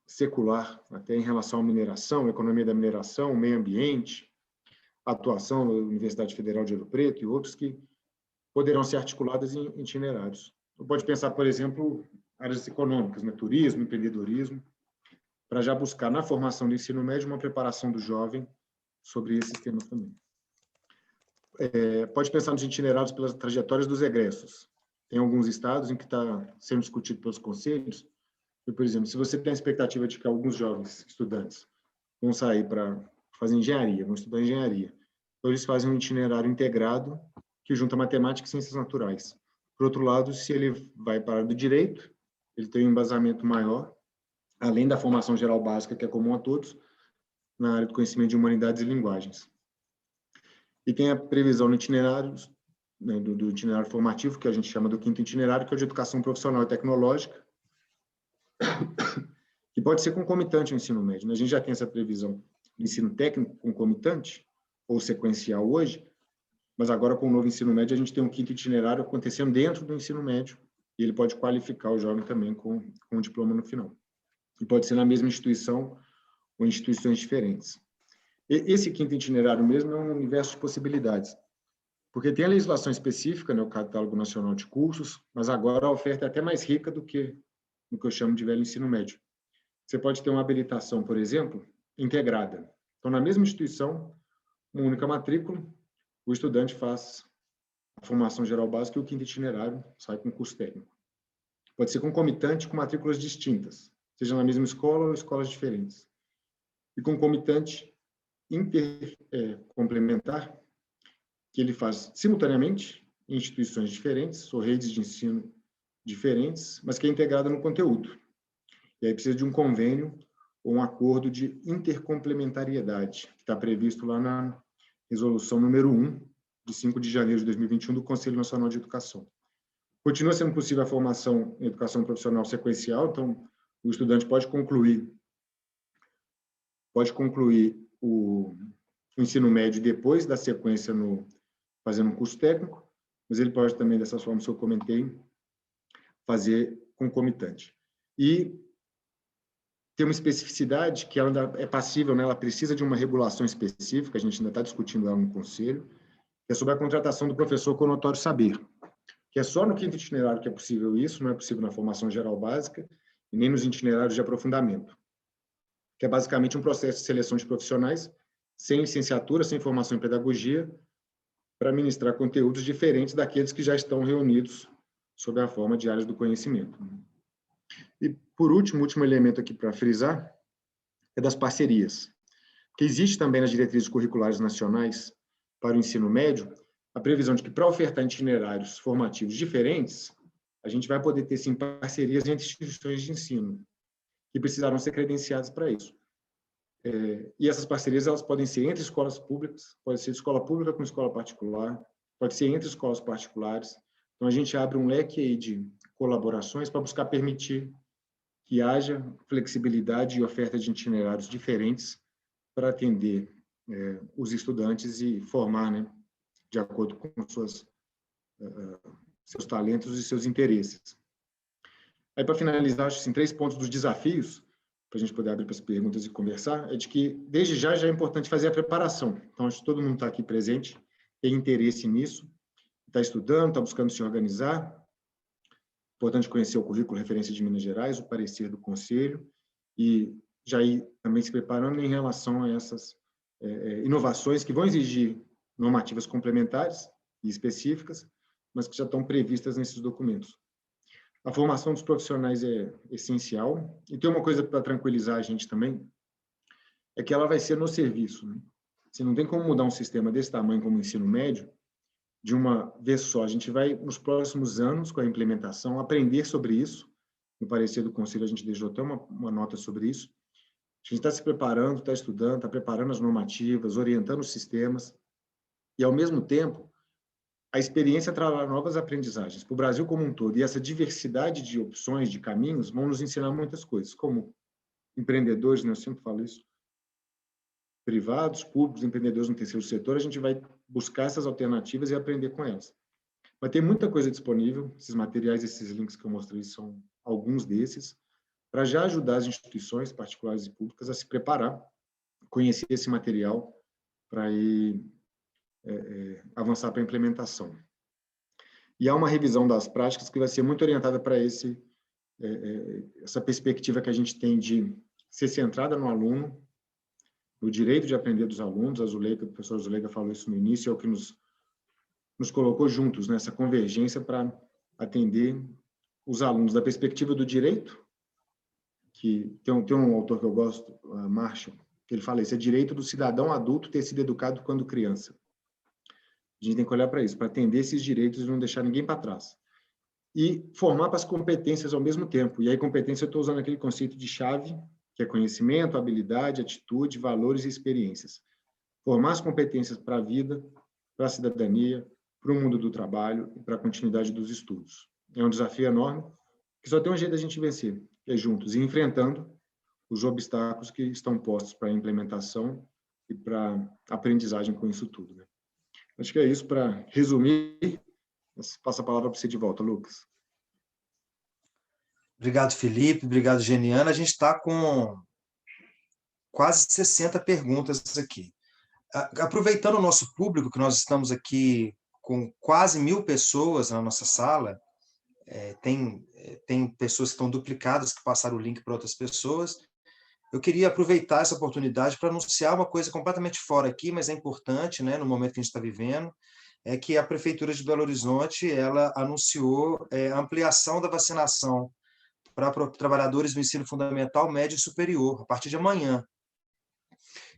Speaker 4: secular, até em relação à mineração, economia da mineração, meio ambiente, atuação da Universidade Federal de Ouro Preto e outros que poderão ser articuladas em itinerários. Você pode pensar, por exemplo, áreas econômicas, né, turismo, empreendedorismo, para já buscar na formação do ensino médio uma preparação do jovem sobre esses temas também. Pode pensar nos itinerários pelas trajetórias dos egressos. Tem alguns estados em que está sendo discutido pelos conselhos. E, por exemplo, se você tem a expectativa de que alguns jovens estudantes vão sair para fazer engenharia, vão estudar engenharia, então eles fazem um itinerário integrado que junta matemática e ciências naturais. Por outro lado, se ele vai para a área do direito, ele tem um embasamento maior, além da formação geral básica, que é comum a todos, na área do conhecimento de humanidades e linguagens. E tem a previsão no itinerário, né, do itinerário formativo, que a gente chama do 5º itinerário, que é o de educação profissional e tecnológica, que pode ser concomitante ao ensino médio. A gente já tem essa previsão do ensino técnico concomitante, ou sequencial hoje, mas agora com o novo ensino médio a gente tem um 5º itinerário acontecendo dentro do ensino médio, e ele pode qualificar o jovem também com um diploma no final. E pode ser na mesma instituição ou instituições diferentes. Esse quinto itinerário mesmo é um universo de possibilidades, porque tem a legislação específica, né, o Catálogo Nacional de Cursos, mas agora a oferta é até mais rica do que o que eu chamo de velho ensino médio. Você pode ter uma habilitação, por exemplo, integrada. Então, na mesma instituição, uma única matrícula, o estudante faz a formação geral básica e o quinto itinerário sai com curso técnico. Pode ser concomitante com matrículas distintas, seja na mesma escola ou escolas diferentes. E concomitante intercomplementar, que ele faz simultaneamente em instituições diferentes ou redes de ensino diferentes, mas que é integrada no conteúdo. E aí precisa de um convênio ou um acordo de intercomplementariedade, que está previsto lá na resolução número 1, de 5 de janeiro de 2021, do Conselho Nacional de Educação. Continua sendo possível a formação em educação profissional sequencial, então o estudante pode concluir o ensino médio depois da sequência fazendo um curso técnico, mas ele pode também, dessas formas que eu comentei, fazer concomitante. E tem uma especificidade que ela ainda é passível, né? Ela precisa de uma regulação específica, a gente ainda está discutindo ela no Conselho, que é sobre a contratação do professor com notório saber, que é só no quinto itinerário que é possível isso, não é possível na formação geral básica e nem nos itinerários de aprofundamento, que é basicamente um processo de seleção de profissionais sem licenciatura, sem formação em pedagogia, para ministrar conteúdos diferentes daqueles que já estão reunidos sob a forma de áreas do conhecimento. E, por último, o último elemento aqui para frisar é das parcerias, que existe também nas diretrizes curriculares nacionais para o ensino médio a previsão de que, para ofertar itinerários formativos diferentes, a gente vai poder ter, sim, parcerias entre instituições de ensino, que precisarão ser credenciadas para isso. E essas parcerias, elas podem ser entre escolas públicas, pode ser escola pública com escola particular, pode ser entre escolas particulares. Então, a gente abre um leque aí de colaborações para buscar permitir que haja flexibilidade e oferta de itinerários diferentes para atender os estudantes e formar, né, de acordo com seus talentos e seus interesses. Aí, para finalizar, acho assim, 3 pontos dos desafios, para a gente poder abrir para as perguntas e conversar, é de que, desde já é importante fazer a preparação. Então, acho que todo mundo está aqui presente, tem interesse nisso, está estudando, está buscando se organizar. Importante conhecer o currículo referência de Minas Gerais, o parecer do Conselho, e já ir também se preparando em relação a essas inovações que vão exigir normativas complementares e específicas, mas que já estão previstas nesses documentos. A formação dos profissionais é essencial, e tem uma coisa para tranquilizar a gente também, é que ela vai ser no serviço, né? Você não tem como mudar um sistema desse tamanho como o ensino médio de uma vez só. A gente vai, nos próximos anos, com a implementação, aprender sobre isso. No parecer do Conselho, a gente deixou até uma nota sobre isso. A gente está se preparando, está estudando, está preparando as normativas, orientando os sistemas, e, ao mesmo tempo, a experiência trará novas aprendizagens para o Brasil como um todo, e essa diversidade de opções, de caminhos, vão nos ensinar muitas coisas, como empreendedores, né? Eu sempre falo isso, privados, públicos, empreendedores no terceiro setor, a gente vai buscar essas alternativas e aprender com elas. Vai ter muita coisa disponível, esses materiais, esses links que eu mostrei são alguns desses, para já ajudar as instituições particulares e públicas a se preparar, conhecer esse material para ir avançar para a implementação. E há uma revisão das práticas que vai ser muito orientada para essa perspectiva que a gente tem de ser centrada no aluno, no direito de aprender dos alunos. O professor Zuleika falou isso no início, é o que nos colocou juntos nessa convergência para atender os alunos da perspectiva do direito, que tem um autor que eu gosto, Marshall, que ele fala isso, é direito do cidadão adulto ter sido educado quando criança. A gente tem que olhar para isso, para atender esses direitos e não deixar ninguém para trás. E formar para as competências ao mesmo tempo. E aí, competência, eu estou usando aquele conceito de chave, que é conhecimento, habilidade, atitude, valores e experiências. Formar as competências para a vida, para a cidadania, para o mundo do trabalho e para a continuidade dos estudos. É um desafio enorme, que só tem um jeito da gente vencer, que é juntos, e enfrentando os obstáculos que estão postos para a implementação e para a aprendizagem com isso tudo, né? Acho que é isso para resumir. Passo a palavra para você de volta, Lucas.
Speaker 1: Obrigado, Felipe. Obrigado, Geniana. A gente está com quase 60 perguntas aqui. Aproveitando o nosso público, que nós estamos aqui com quase 1.000 pessoas na nossa sala, tem pessoas que estão duplicadas, que passaram o link para outras pessoas. Eu queria aproveitar essa oportunidade para anunciar uma coisa completamente fora aqui, mas é importante, né, no momento que a gente está vivendo, é que a Prefeitura de Belo Horizonte ela anunciou a ampliação da vacinação para trabalhadores do ensino fundamental, médio e superior, a partir de amanhã.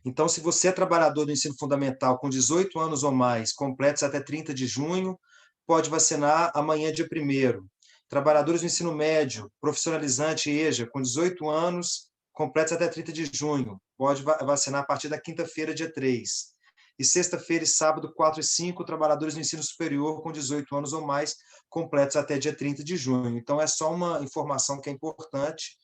Speaker 1: Então, se você é trabalhador do ensino fundamental com 18 anos ou mais, completos até 30 de junho, pode vacinar amanhã, dia 1º. Trabalhadores do ensino médio, profissionalizante EJA, com 18 anos, completos até 30 de junho, pode vacinar a partir da quinta-feira, dia 3. E sexta-feira e sábado, 4 e 5, trabalhadores do ensino superior com 18 anos ou mais, completos até dia 30 de junho. Então, é só uma informação que é importante.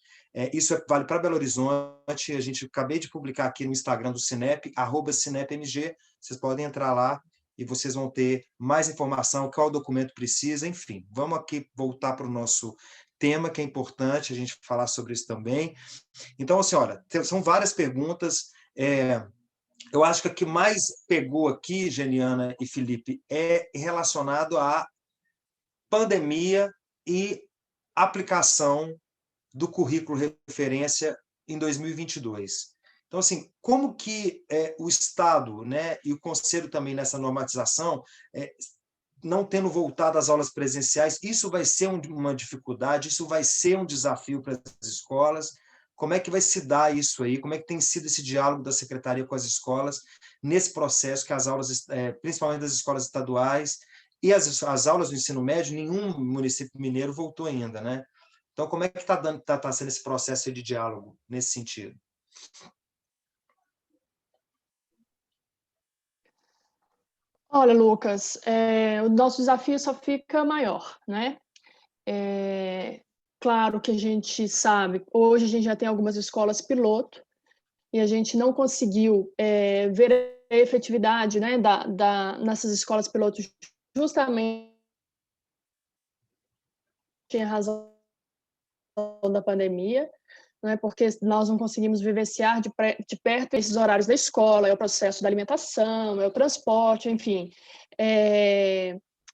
Speaker 1: Isso vale para Belo Horizonte. A gente acabei de publicar aqui no Instagram do Cinep, @CinepMG. Vocês podem entrar lá e vocês vão ter mais informação, qual documento precisa, enfim. Vamos aqui voltar para o nosso tema, que é importante a gente falar sobre isso também. Então, assim, olha, são várias perguntas. Eu acho que a que mais pegou aqui, Geniana e Felipe, é relacionado à pandemia e aplicação do currículo referência em 2022. Então, assim, como que o Estado, né, e o Conselho também nessa normatização, não tendo voltado às aulas presenciais, isso vai ser uma dificuldade, isso vai ser um desafio para as escolas. Como é que vai se dar isso aí? Como é que tem sido esse diálogo da Secretaria com as escolas nesse processo que as aulas, principalmente das escolas estaduais e as aulas do ensino médio, nenhum município mineiro voltou ainda, né? Então, como é que está sendo esse processo de diálogo nesse sentido?
Speaker 3: Olha, Lucas, o nosso desafio só fica maior, né? Claro que a gente sabe, hoje a gente já tem algumas escolas piloto e a gente não conseguiu ver a efetividade, né, nessas escolas piloto justamente em razão da pandemia, né, porque nós não conseguimos vivenciar de perto esses horários da escola, é o processo da alimentação, é o transporte, enfim.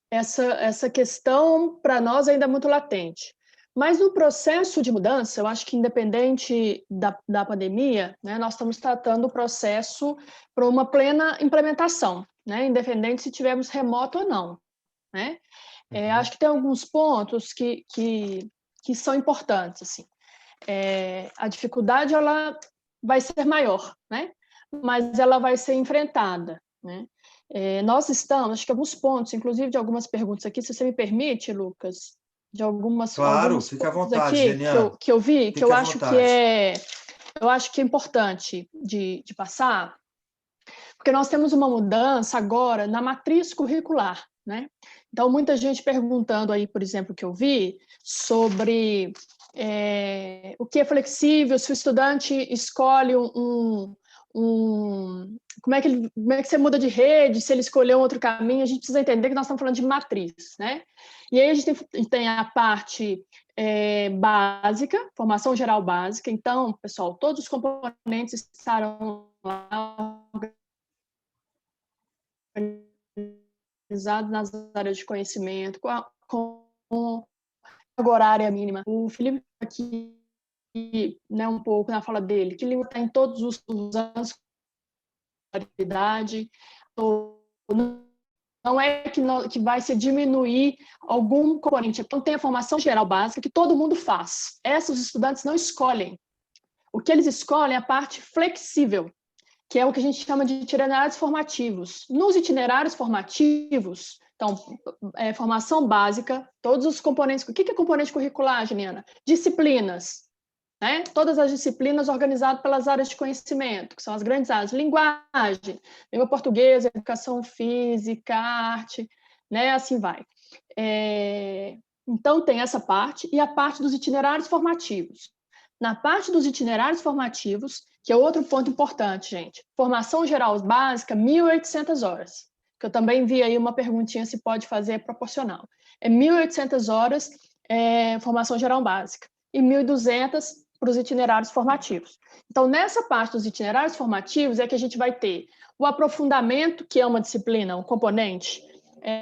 Speaker 3: Essa questão, para nós, ainda é muito latente. Mas no processo de mudança, eu acho que independente da pandemia, né, nós estamos tratando o processo para uma plena implementação, né, independente se tivermos remoto ou não, né? Acho que tem alguns pontos que são importantes, assim. A dificuldade ela vai ser maior, né? Mas ela vai ser enfrentada, né? Nós estamos, acho que alguns pontos, inclusive de algumas perguntas aqui, se você me permite, Lucas, de
Speaker 1: Claro, fica à vontade,
Speaker 3: aqui
Speaker 1: Geniana.
Speaker 3: que eu vi, que eu acho que é importante de passar, porque nós temos uma mudança agora na matriz curricular, né? Então, muita gente perguntando aí, por exemplo, que eu vi, sobre o que é flexível, se o estudante escolhe como é que você muda de rede, se ele escolher um outro caminho, a gente precisa entender que nós estamos falando de matriz, né? E aí a gente tem a parte básica, formação geral básica. Então, pessoal, todos os componentes estarão lá organizados nas áreas de conhecimento, com carga horária mínima. O Felipe aqui, né, um pouco na fala dele, que limita em todos os anos de idade. Não é que vai se diminuir algum componente. Então, tem a formação geral básica que todo mundo faz. Esses estudantes não escolhem. O que eles escolhem é a parte flexível, que é o que a gente chama de itinerários formativos. Nos itinerários formativos, então, formação básica, todos os componentes. O que é componente curricular, Juliana? Disciplinas, né? Todas as disciplinas organizadas pelas áreas de conhecimento, que são as grandes áreas. Linguagem, língua portuguesa, educação física, arte, né? Assim vai. Então, tem essa parte e a parte dos itinerários formativos. Na parte dos itinerários formativos, que é outro ponto importante, gente, formação geral básica, 1.800 horas, que eu também vi aí uma perguntinha se pode fazer proporcional. 1.800 horas formação geral básica e 1.200 para os itinerários formativos. Então, nessa parte dos itinerários formativos é que a gente vai ter o aprofundamento, que é uma disciplina, um componente,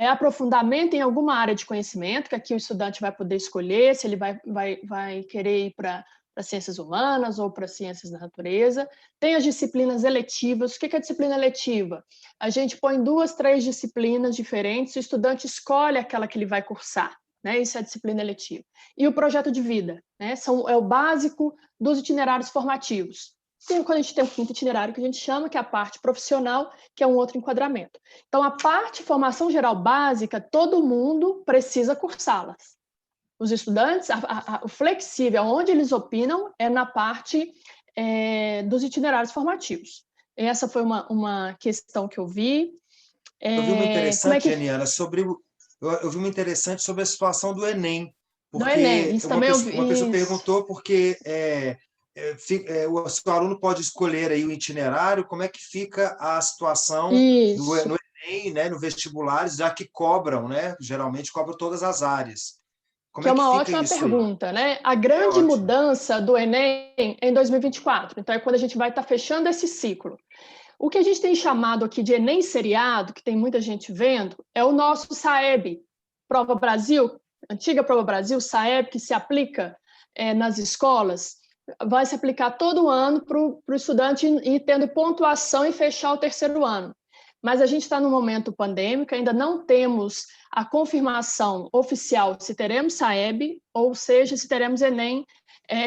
Speaker 3: aprofundamento em alguma área de conhecimento, que aqui o estudante vai poder escolher se ele vai querer ir para ciências humanas ou para ciências da natureza. Tem as disciplinas eletivas. O que é a disciplina eletiva? A gente põe 2, 3 disciplinas diferentes, o estudante escolhe aquela que ele vai cursar, né? Isso é a disciplina eletiva. E o projeto de vida, né? É o básico dos itinerários formativos. Quando a gente tem o 5º itinerário, que a gente chama, que é a parte profissional, que é um outro enquadramento. Então, a parte formação geral básica, todo mundo precisa cursá-las. Os estudantes, o flexível, onde eles opinam, é na parte dos itinerários formativos. Essa foi uma questão que eu vi.
Speaker 1: Eu vi uma interessante, Geniana, eu vi uma interessante sobre a situação do Enem. Porque
Speaker 3: do Enem, isso também
Speaker 1: uma pessoa perguntou porque o aluno pode escolher aí o itinerário, como é que fica a situação no Enem, né, no vestibulares, já que cobram, né? Geralmente cobram todas as áreas.
Speaker 3: Que é uma ótima pergunta, né? A grande mudança do Enem é em 2024. Então, é quando a gente vai estar fechando esse ciclo. O que a gente tem chamado aqui de Enem seriado, que tem muita gente vendo, é o nosso SAEB, Prova Brasil, antiga Prova Brasil, SAEB, que se aplica nas escolas, vai se aplicar todo ano para o estudante ir tendo pontuação e fechar o 3º ano. Mas a gente está no momento pandêmico, ainda não temos a confirmação oficial se teremos SAEB, ou seja, se teremos Enem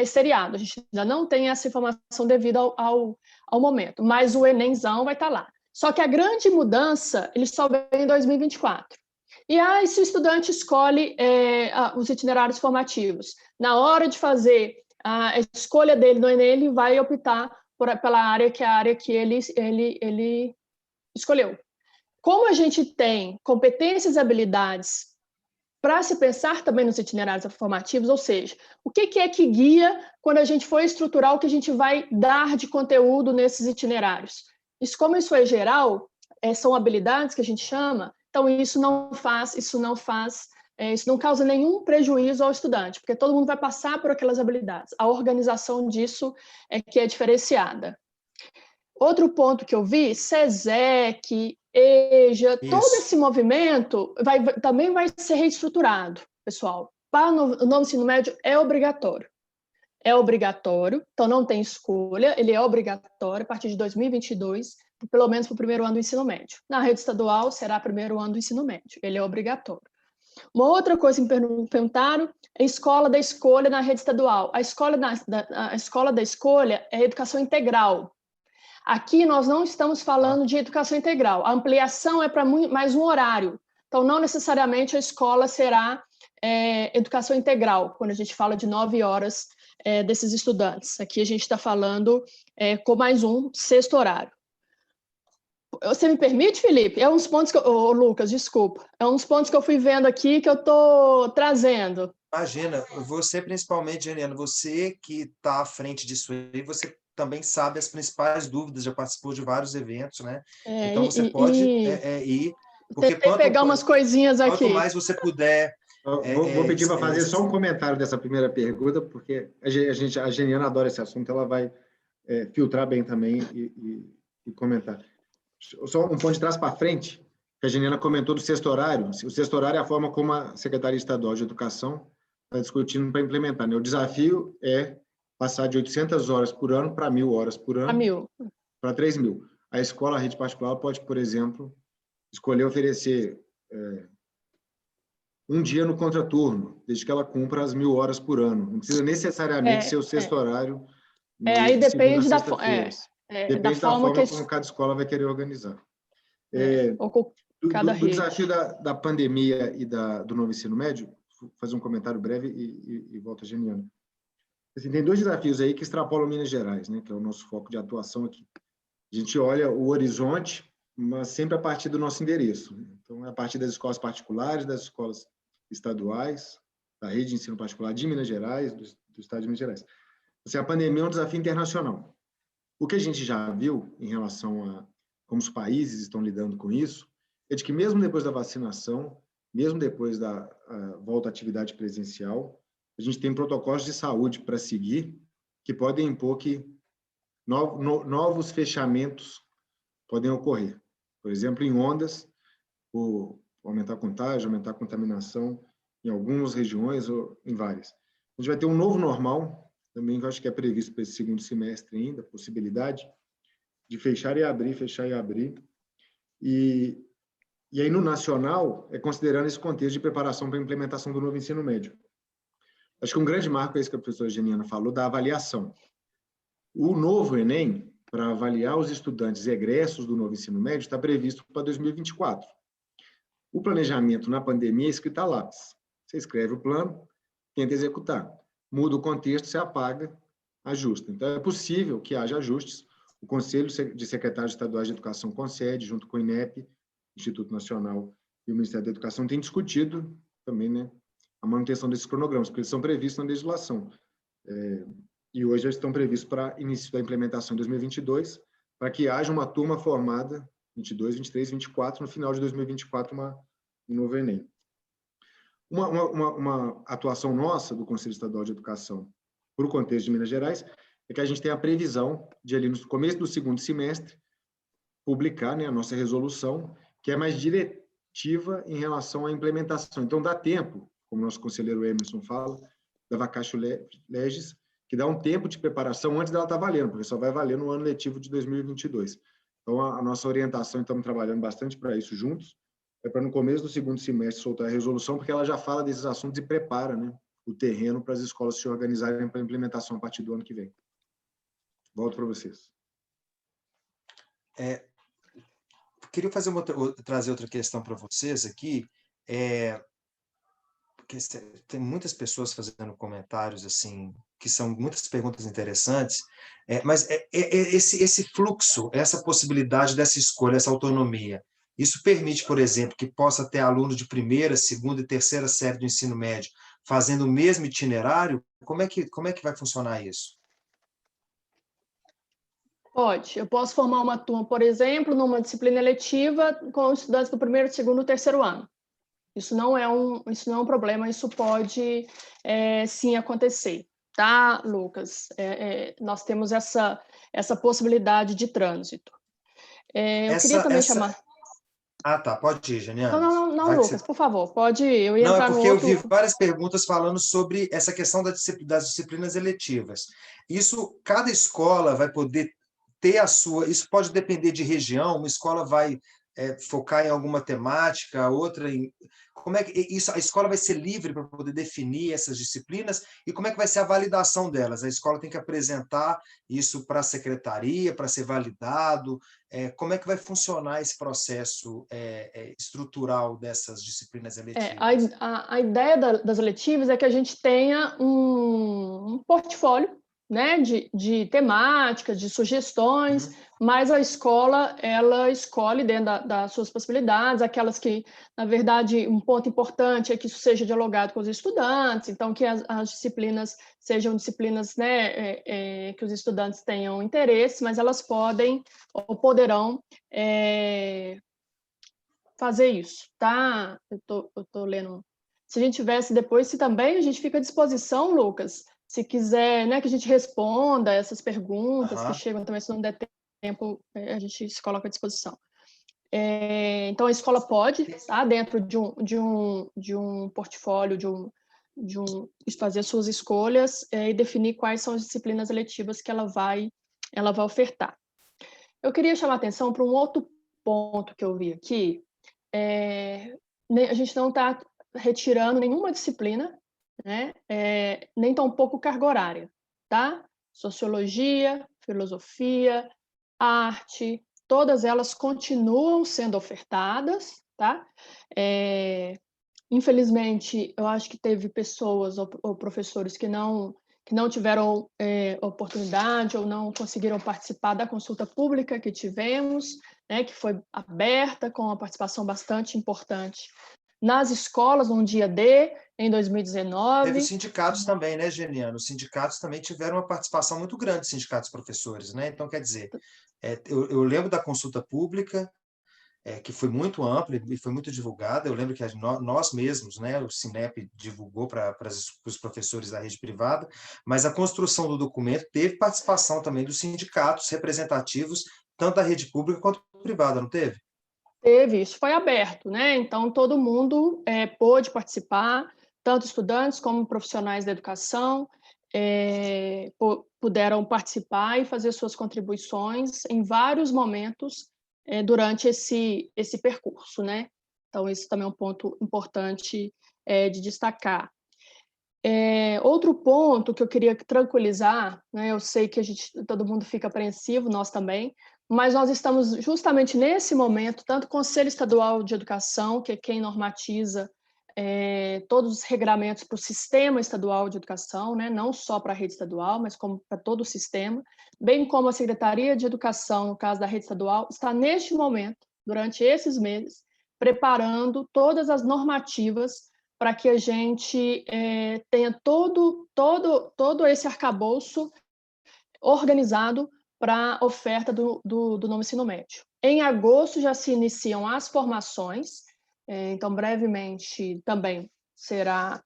Speaker 3: seriado. A gente ainda não tem essa informação devido ao momento, mas o Enemzão vai estar lá. Só que a grande mudança, ele só vem em 2024. E se o estudante escolhe os itinerários formativos, na hora de fazer a escolha dele no Enem, ele vai optar pela área que é a área que ele escolheu. Como a gente tem competências e habilidades para se pensar também nos itinerários formativos, ou seja, o que é que guia quando a gente for estruturar o que a gente vai dar de conteúdo nesses itinerários? Como isso é geral, são habilidades que a gente chama, então isso não causa nenhum prejuízo ao estudante, porque todo mundo vai passar por aquelas habilidades. A organização disso é que é diferenciada. Outro ponto que eu vi, SESEC, EJA, todo esse movimento também vai ser reestruturado, pessoal. Para o novo ensino médio é obrigatório. É obrigatório, então não tem escolha, ele é obrigatório a partir de 2022, pelo menos para o 1º ano do ensino médio. Na rede estadual será 1º ano do ensino médio, ele é obrigatório. Uma outra coisa que me perguntaram é a escola da escolha na rede estadual. A escola da escolha é educação integral. Aqui nós não estamos falando de educação integral. A ampliação é para mais um horário. Então, não necessariamente a escola será educação integral, quando a gente fala de 9 horas desses estudantes. Aqui a gente está falando com mais um 6º horário. Você me permite, Felipe? É uns pontos que Lucas, desculpa. É uns pontos que eu fui vendo aqui que eu estou trazendo.
Speaker 1: Imagina, você principalmente, Juliana, você que está à frente disso aí, você também sabe as principais dúvidas, já participou de vários eventos, né? Então você pode ir.
Speaker 3: Porque pegar umas coisinhas aqui.
Speaker 1: Quanto mais você puder.
Speaker 4: Vou pedir para fazer só um comentário dessa primeira pergunta, porque a Geniana adora esse assunto, ela vai filtrar bem também e comentar. Só um ponto de trás para frente, que a Geniana comentou do 6º horário. O 6º horário é a forma como a Secretaria Estadual de Educação está discutindo para implementar, né? O desafio é passar de 800 horas por ano para 1.000 horas por ano, para 3.000. A escola, a rede particular, pode, por exemplo, escolher oferecer um dia no contraturno, desde que ela cumpra as 1.000 horas por ano. Não precisa necessariamente ser o 6º horário.
Speaker 3: Aí depende da
Speaker 4: forma como cada escola vai querer organizar. Do desafio da pandemia e do novo ensino médio, vou fazer um comentário breve e volto a Geniana. Assim, tem 2 desafios aí que extrapolam Minas Gerais, né, que é o nosso foco de atuação aqui. A gente olha o horizonte, mas sempre a partir do nosso endereço. Então, é a partir das escolas particulares, das escolas estaduais, da rede de ensino particular de Minas Gerais, do estado de Minas Gerais. Assim, a pandemia é um desafio internacional. O que a gente já viu em relação a como os países estão lidando com isso, é de que mesmo depois da vacinação, mesmo depois da volta à atividade presencial, a gente tem protocolos de saúde para seguir que podem impor que novos fechamentos podem ocorrer. Por exemplo, em ondas, por aumentar a contágio, aumentar a contaminação em algumas regiões ou em várias. A gente vai ter um novo normal, também que eu acho que é previsto para esse segundo semestre ainda, possibilidade de fechar e abrir. E aí, no nacional, considerando esse contexto de preparação para a implementação do novo ensino médio. Acho que um grande marco é isso que a professora Geniana falou, da avaliação. O novo Enem, para avaliar os estudantes egressos do novo ensino médio, está previsto para 2024. O planejamento na pandemia é escrito a lápis. Você escreve o plano, tenta executar. Muda o contexto, você apaga, ajusta. Então, é possível que haja ajustes. O Conselho de Secretários Estaduais de Educação concede, junto com o INEP, Instituto Nacional, e o Ministério da Educação, tem discutido também, né, a manutenção desses cronogramas, porque eles são previstos na legislação. E hoje já estão previstos para início da implementação em 2022, para que haja uma turma formada 22, 23, 24, no final de 2024, um novo Enem. Uma atuação nossa, do Conselho Estadual de Educação, para o contexto de Minas Gerais, é que a gente tem a previsão de, ali no começo do segundo semestre, publicar, né, a nossa resolução, que é mais diretiva em relação à implementação. Então, dá tempo, como o nosso conselheiro Emerson fala, da vacatio legis, que dá um tempo de preparação antes dela estar valendo, porque só vai valer no ano letivo de 2022. Então, a nossa orientação, estamos trabalhando bastante para isso juntos, é para no começo do segundo semestre soltar a resolução, porque ela já fala desses assuntos e prepara, né, o terreno para as escolas se organizarem para a implementação a partir do ano que vem. Volto para vocês.
Speaker 1: Queria trazer outra questão para vocês aqui, porque tem muitas pessoas fazendo comentários, assim, que são muitas perguntas interessantes, mas esse fluxo, essa possibilidade dessa escolha, essa autonomia, isso permite, por exemplo, que possa ter aluno de primeira, segunda e terceira série do ensino médio fazendo o mesmo itinerário? Como é que vai funcionar isso?
Speaker 3: Pode. Eu posso formar uma turma, por exemplo, numa disciplina eletiva com estudantes do primeiro, segundo e terceiro ano. Isso não é um problema, isso pode sim acontecer, tá, Lucas? Nós temos essa possibilidade de trânsito. Eu queria também chamar...
Speaker 1: Ah, tá, pode ir, Geniana.
Speaker 3: Não, Lucas, por favor, pode ir. Eu ia entrar no outro...
Speaker 1: Não, é porque eu vi várias perguntas falando sobre essa questão das disciplinas eletivas. Isso, cada escola vai poder ter a sua... Isso pode depender de região, uma escola vai focar em alguma temática, outra em... Como é que isso, a escola vai ser livre para poder definir essas disciplinas e como é que vai ser a validação delas? A escola tem que apresentar isso para a secretaria, para ser validado? Como é que vai funcionar esse processo estrutural dessas disciplinas eletivas?
Speaker 3: A ideia das eletivas é que a gente tenha um portfólio, né, de temáticas, de sugestões, mas a escola, ela escolhe dentro das suas possibilidades, aquelas que, na verdade, um ponto importante é que isso seja dialogado com os estudantes, então que as disciplinas sejam disciplinas, né, que os estudantes tenham interesse, mas elas podem ou poderão fazer isso, tá? Eu tô lendo. Se a gente tivesse depois, se também a gente fica à disposição, Lucas, se quiser, né, que a gente responda essas perguntas que chegam também, se não der tempo, a gente se coloca à disposição. Então, a escola pode, tá, dentro de um portfólio, fazer suas escolhas e definir quais são as disciplinas eletivas que ela vai ofertar. Eu queria chamar a atenção para um outro ponto que eu vi aqui. A gente não está retirando nenhuma disciplina, né? Nem tão pouco carga horária, tá? Sociologia, filosofia, arte, todas elas continuam sendo ofertadas, tá? Infelizmente, eu acho que teve pessoas ou professores que não tiveram oportunidade ou não conseguiram participar da consulta pública que tivemos, né, que foi aberta, com uma participação bastante importante nas escolas, no dia D, em 2019.
Speaker 1: Teve os sindicatos também, né, Geniana? Os sindicatos também tiveram uma participação muito grande, sindicatos professores, né? Então, quer dizer, eu lembro da consulta pública, que foi muito ampla e foi muito divulgada. Eu lembro que nós mesmos, né, o Cinep divulgou para os professores da rede privada, mas a construção do documento teve participação também dos sindicatos representativos, tanto da rede pública quanto privada, não teve?
Speaker 3: Teve, isso foi aberto, né? Então, todo mundo pôde participar, tanto estudantes como profissionais da educação, puderam participar e fazer suas contribuições em vários momentos durante esse percurso, né? Então, esse também é um ponto importante de destacar. Outro ponto que eu queria tranquilizar, né? Eu sei que todo mundo fica apreensivo, nós também, mas nós estamos justamente nesse momento, tanto o Conselho Estadual de Educação, que é quem normatiza todos os regramentos para o sistema estadual de educação, né? Não só para a rede estadual, mas como para todo o sistema, bem como a Secretaria de Educação, no caso da rede estadual, está neste momento, durante esses meses, preparando todas as normativas para que a gente tenha todo esse arcabouço organizado para a oferta do novo ensino médio. Em agosto já se iniciam as formações, então brevemente também será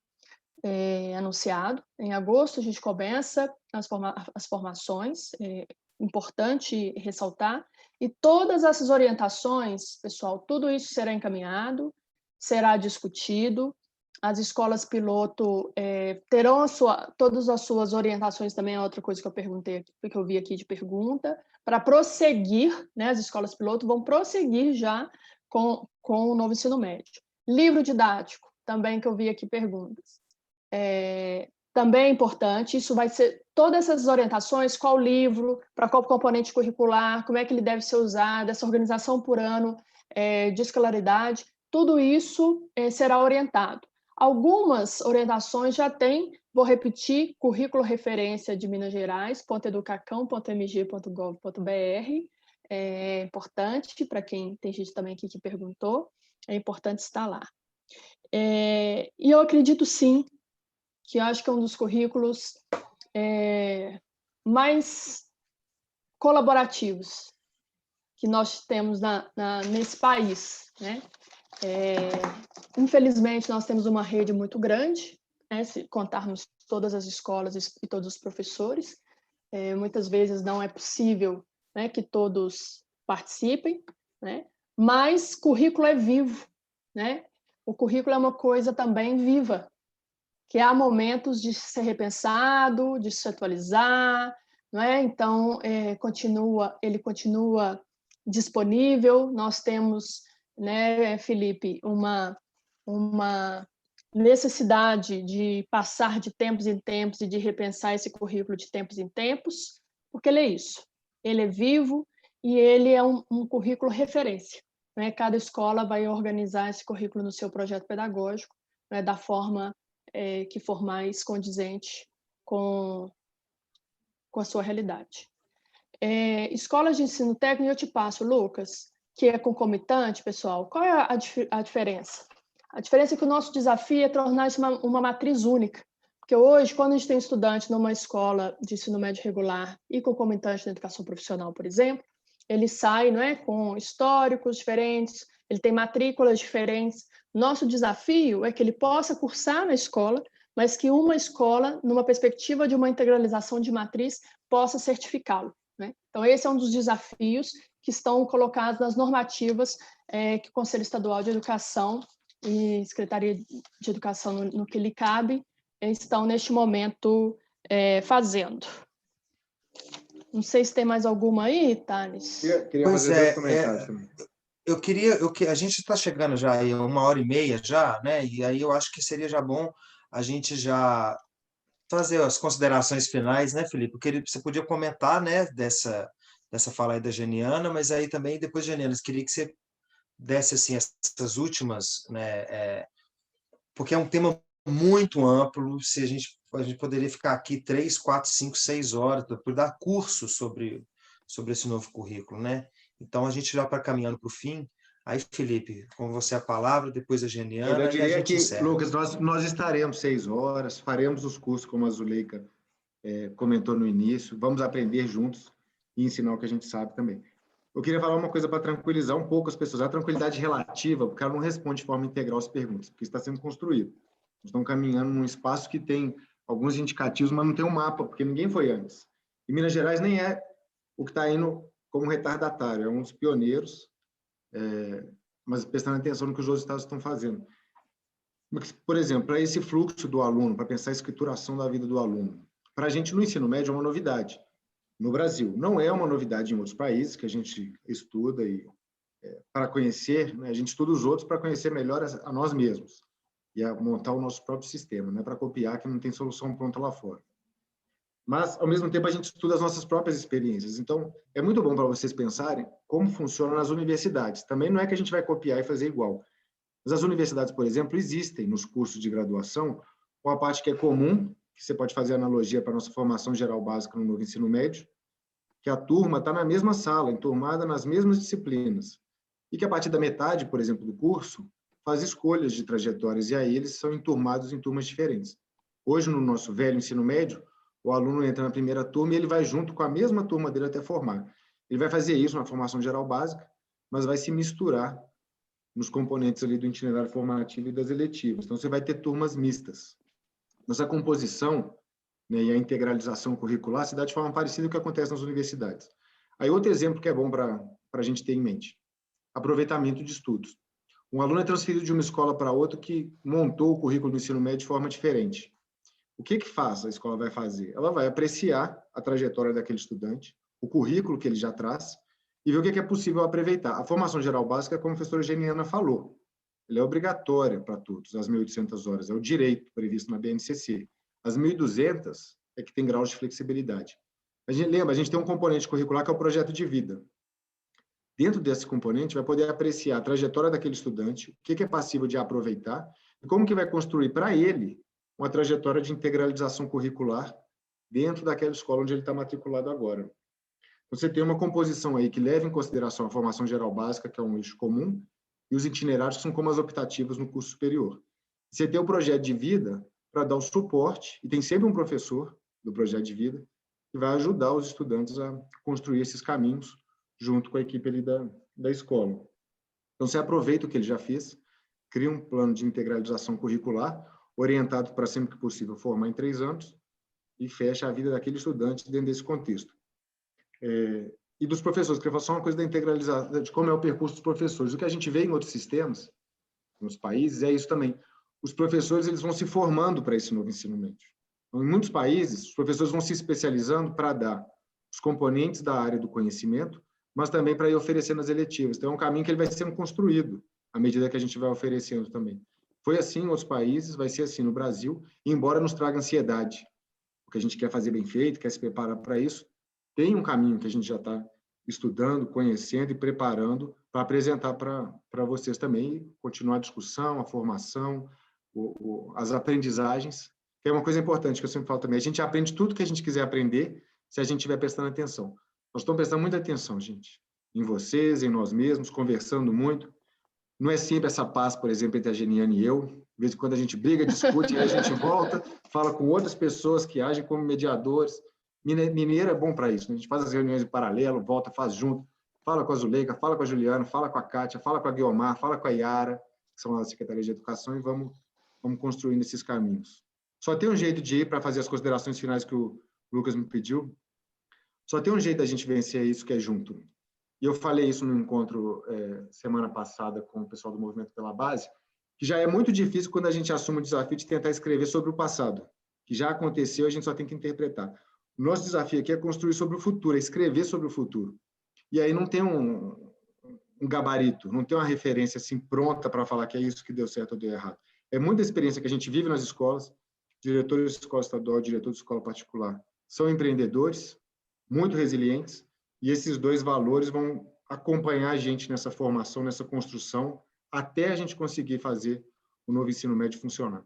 Speaker 3: anunciado. Em agosto a gente começa as formações, importante ressaltar, e todas essas orientações, pessoal, tudo isso será encaminhado, será discutido. As escolas piloto terão todas as suas orientações, também é outra coisa que eu perguntei, que eu vi aqui de pergunta, para prosseguir, né, as escolas piloto vão prosseguir já com o novo ensino médio. Livro didático, também que eu vi aqui perguntas. Também é importante, isso vai ser, todas essas orientações, qual livro, para qual componente curricular, como é que ele deve ser usado, essa organização por ano de escolaridade, tudo isso será orientado. Algumas orientações já tem, vou repetir, currículo referência de Minas Gerais, .educacão.mg.gov.br, é importante, para quem tem gente também aqui que perguntou, é importante estar lá. E eu acredito sim, que eu acho que é um dos currículos mais colaborativos que nós temos nesse país, né? Infelizmente, nós temos uma rede muito grande, né? Se contarmos todas as escolas e todos os professores, muitas vezes não é possível, né, que todos participem, né? Mas currículo é vivo, né? O currículo é uma coisa também viva, que há momentos de ser repensado, de se atualizar, não é? Então, ele continua disponível. Nós temos, né, Felipe, uma necessidade de passar de tempos em tempos e de repensar esse currículo de tempos em tempos, porque ele é isso, ele é vivo e ele é um currículo referência, né? Cada escola vai organizar esse currículo no seu projeto pedagógico, né, da forma que for mais condizente com a sua realidade. Escolas de ensino técnico, eu te passo, Lucas, que é concomitante, pessoal. Qual é a diferença? A diferença é que o nosso desafio é tornar isso uma matriz única. Porque hoje, quando a gente tem estudante numa escola de ensino médio regular e concomitante na educação profissional, por exemplo, ele sai, não é, com históricos diferentes, ele tem matrículas diferentes. Nosso desafio é que ele possa cursar na escola, mas que uma escola, numa perspectiva de uma integralização de matriz, possa certificá-lo, né? Então, esse é um dos desafios que estão colocados nas normativas que o Conselho Estadual de Educação e Secretaria de Educação, no que lhe cabe, estão, neste momento, fazendo. Não sei se tem mais alguma aí, Thales.
Speaker 4: Queria fazer dois comentários também.
Speaker 1: A gente está chegando já aí 1h30 já, né? E aí eu acho que seria já bom a gente já fazer as considerações finais, né, Felipe? Você podia comentar, né, dessa fala aí da Geniana, mas aí também, depois, Geniana, eu queria que você desse, assim, essas últimas, né, porque é um tema muito amplo, se a gente poderia ficar aqui 3, 4, 5, 6 horas para dar curso sobre esse novo currículo, né? Então, a gente já está caminhando para o fim. Aí, Felipe, com você a palavra, depois a Geniana,
Speaker 4: Eu diria
Speaker 1: e a gente
Speaker 4: que,
Speaker 1: encerra.
Speaker 4: Lucas, nós estaremos 6 horas, faremos os cursos, como a Zuleika comentou no início, vamos aprender juntos e ensinar o que a gente sabe também. eu queria falar uma coisa para tranquilizar um pouco as pessoas. A tranquilidade relativa, porque ela não responde de forma integral as perguntas, porque está sendo construído. Nós estamos caminhando num espaço que tem alguns indicativos, mas não tem um mapa, porque ninguém foi antes. E Minas Gerais nem é o que está indo como retardatário, é um dos pioneiros, mas prestando atenção no que os outros estados estão fazendo. Por exemplo, para esse fluxo do aluno, para pensar a escrituração da vida do aluno, para a gente no ensino médio é uma novidade. No Brasil, não é uma novidade em outros países que a gente estuda e para conhecer, né, a gente estuda os outros para conhecer melhor a nós mesmos e a montar o nosso próprio sistema, não é para copiar que não tem solução pronta lá fora. Mas, ao mesmo tempo, a gente estuda as nossas próprias experiências. Então, é muito bom para vocês pensarem como funciona nas universidades. Também não é que a gente vai copiar e fazer igual. Mas as universidades, por exemplo, existem nos cursos de graduação uma parte que é comum, que você pode fazer analogia para a nossa formação geral básica no novo ensino médio, que a turma está na mesma sala, enturmada nas mesmas disciplinas. E que a partir da metade, por exemplo, do curso, faz escolhas de trajetórias, e aí eles são enturmados em turmas diferentes. Hoje, no nosso velho ensino médio, o aluno entra na primeira turma e ele vai junto com a mesma turma dele até formar. Ele vai fazer isso na formação geral básica, mas vai se misturar nos componentes ali do itinerário formativo e das eletivas. Então, você vai ter turmas mistas. Nossa composição, né, e a integralização curricular se dá de forma parecida com o que acontece nas universidades. Aí, outro exemplo que é bom para a gente ter em mente. Aproveitamento de estudos. Um aluno é transferido de uma escola para outra que montou o currículo do ensino médio de forma diferente. O que faz a escola vai fazer? Ela vai apreciar a trajetória daquele estudante, o currículo que ele já traz, e ver o que é possível aproveitar. A formação geral básica, como a professora Geniana falou, ela é obrigatória para todos, as 1.800 horas, é o direito previsto na BNCC. As 1.200 é que tem graus de flexibilidade. A gente tem um componente curricular que é o projeto de vida. Dentro desse componente, vai poder apreciar a trajetória daquele estudante, o que é passível de aproveitar, e como que vai construir para ele uma trajetória de integralização curricular dentro daquela escola onde ele está matriculado agora. Você tem uma composição aí que leva em consideração a formação geral básica, que é um eixo comum, e os itinerários que são como as optativas no curso superior. Você tem o projeto de vida para dar o suporte, e tem sempre um professor do projeto de vida que vai ajudar os estudantes a construir esses caminhos junto com a equipe ali da escola. Então, você aproveita o que ele já fez, cria um plano de integralização curricular, orientado para sempre que possível formar em 3 anos, e fecha a vida daquele estudante dentro desse contexto. E dos professores, queria falar só uma coisa da integralização, de como é o percurso dos professores. O que a gente vê em outros sistemas, nos países, é isso também. Os professores eles vão se formando para esse novo ensino médio. Então, em muitos países, os professores vão se especializando para dar os componentes da área do conhecimento, mas também para ir oferecendo as eletivas. Então, é um caminho que ele vai sendo construído à medida que a gente vai oferecendo também. Foi assim em outros países, vai ser assim no Brasil, embora nos traga ansiedade, porque a gente quer fazer bem feito, quer se preparar para isso, tem um caminho que a gente já está estudando, conhecendo e preparando para apresentar para vocês também, continuar a discussão, a formação, as aprendizagens, que é uma coisa importante que eu sempre falo também, a gente aprende tudo que a gente quiser aprender se a gente estiver prestando atenção. Nós estamos prestando muita atenção, gente, em vocês, em nós mesmos, conversando muito. Não é sempre essa paz, por exemplo, entre a Geniana e eu. De vez em quando a gente briga, discute, e a gente volta, fala com outras pessoas que agem como mediadores. Mineiro é bom para isso, né? A gente faz as reuniões em paralelo, volta, faz junto, fala com a Zuleika, fala com a Juliana, fala com a Kátia, fala com a Guiomar, fala com a Yara, que são as secretarias de educação, e vamos construindo esses caminhos. Só tem um jeito de ir para fazer as considerações finais que o Lucas me pediu. Só tem um jeito da gente vencer isso, que é junto. E eu falei isso no encontro semana passada com o pessoal do Movimento pela Base, que já é muito difícil quando a gente assume o desafio de tentar escrever sobre o passado, que já aconteceu, a gente só tem que interpretar. O nosso desafio aqui é construir sobre o futuro, é escrever sobre o futuro. E aí não tem um gabarito, não tem uma referência assim pronta para falar que é isso que deu certo ou deu errado. É muita experiência que a gente vive nas escolas, diretores de escola estadual, diretor de escola particular, são empreendedores, muito resilientes, e esses 2 valores vão acompanhar a gente nessa formação, nessa construção, até a gente conseguir fazer o novo ensino médio funcionar.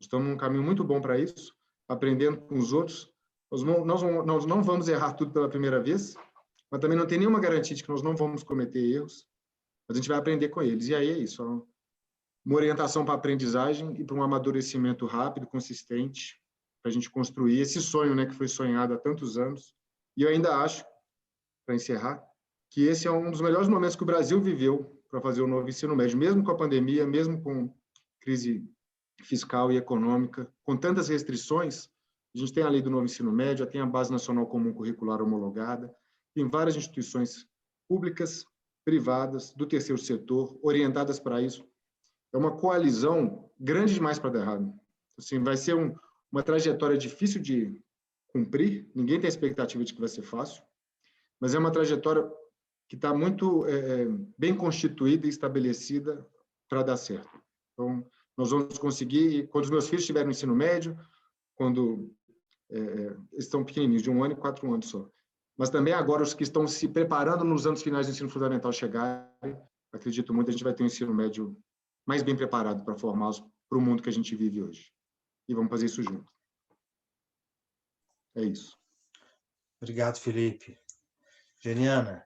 Speaker 4: Estamos num caminho muito bom para isso, aprendendo com os outros. Nós não vamos errar tudo pela primeira vez, mas também não tem nenhuma garantia de que nós não vamos cometer erros, mas a gente vai aprender com eles. E aí é isso, uma orientação para a aprendizagem e para um amadurecimento rápido, consistente, para a gente construir esse sonho, né, que foi sonhado há tantos anos. E eu ainda acho, para encerrar, que esse é um dos melhores momentos que o Brasil viveu para fazer o novo ensino médio, mesmo com a pandemia, mesmo com crise fiscal e econômica, com tantas restrições. A gente tem a lei do novo ensino médio, já tem a Base Nacional Comum Curricular homologada, tem várias instituições públicas, privadas, do terceiro setor, orientadas para isso. É uma coalizão grande demais para dar errado. Assim, vai ser uma trajetória difícil de cumprir, ninguém tem a expectativa de que vai ser fácil, mas é uma trajetória que está muito bem constituída e estabelecida para dar certo. Então, nós vamos conseguir, quando os meus filhos estiverem no ensino médio, quando eles estão pequenininhos, de 1 ano e 4 anos só, mas também agora os que estão se preparando nos anos finais do ensino fundamental chegarem, acredito muito, a gente vai ter um ensino médio mais bem preparado para formá-los para o mundo que a gente vive hoje. E vamos fazer isso junto. É isso.
Speaker 1: Obrigado, Felipe. Geniana.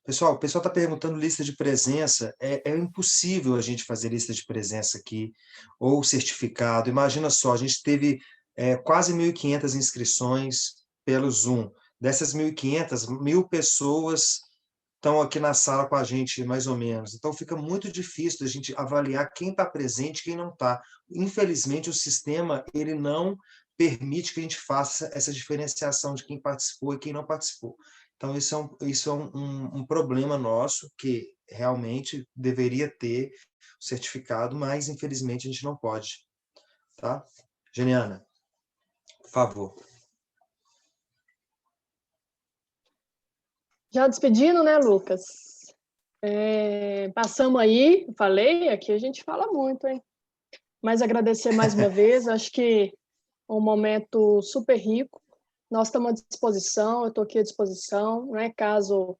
Speaker 1: Pessoal, o pessoal está perguntando lista de presença. É impossível a gente fazer lista de presença aqui, ou certificado. Imagina só, a gente teve quase 1.500 inscrições pelo Zoom. Dessas 1.500, 1.000 pessoas estão aqui na sala com a gente, mais ou menos. Então, fica muito difícil a gente avaliar quem está presente e quem não está. Infelizmente, o sistema ele não permite que a gente faça essa diferenciação de quem participou e quem não participou. Então, isso é um problema nosso, que realmente deveria ter o certificado, mas, infelizmente, a gente não pode. Tá? Geniana, por favor.
Speaker 3: Já despedindo, né, Lucas? Passamos aí, falei, aqui a gente fala muito, hein? Mas agradecer mais uma vez, acho que é um momento super rico. Nós estamos à disposição, eu estou aqui à disposição, né? Caso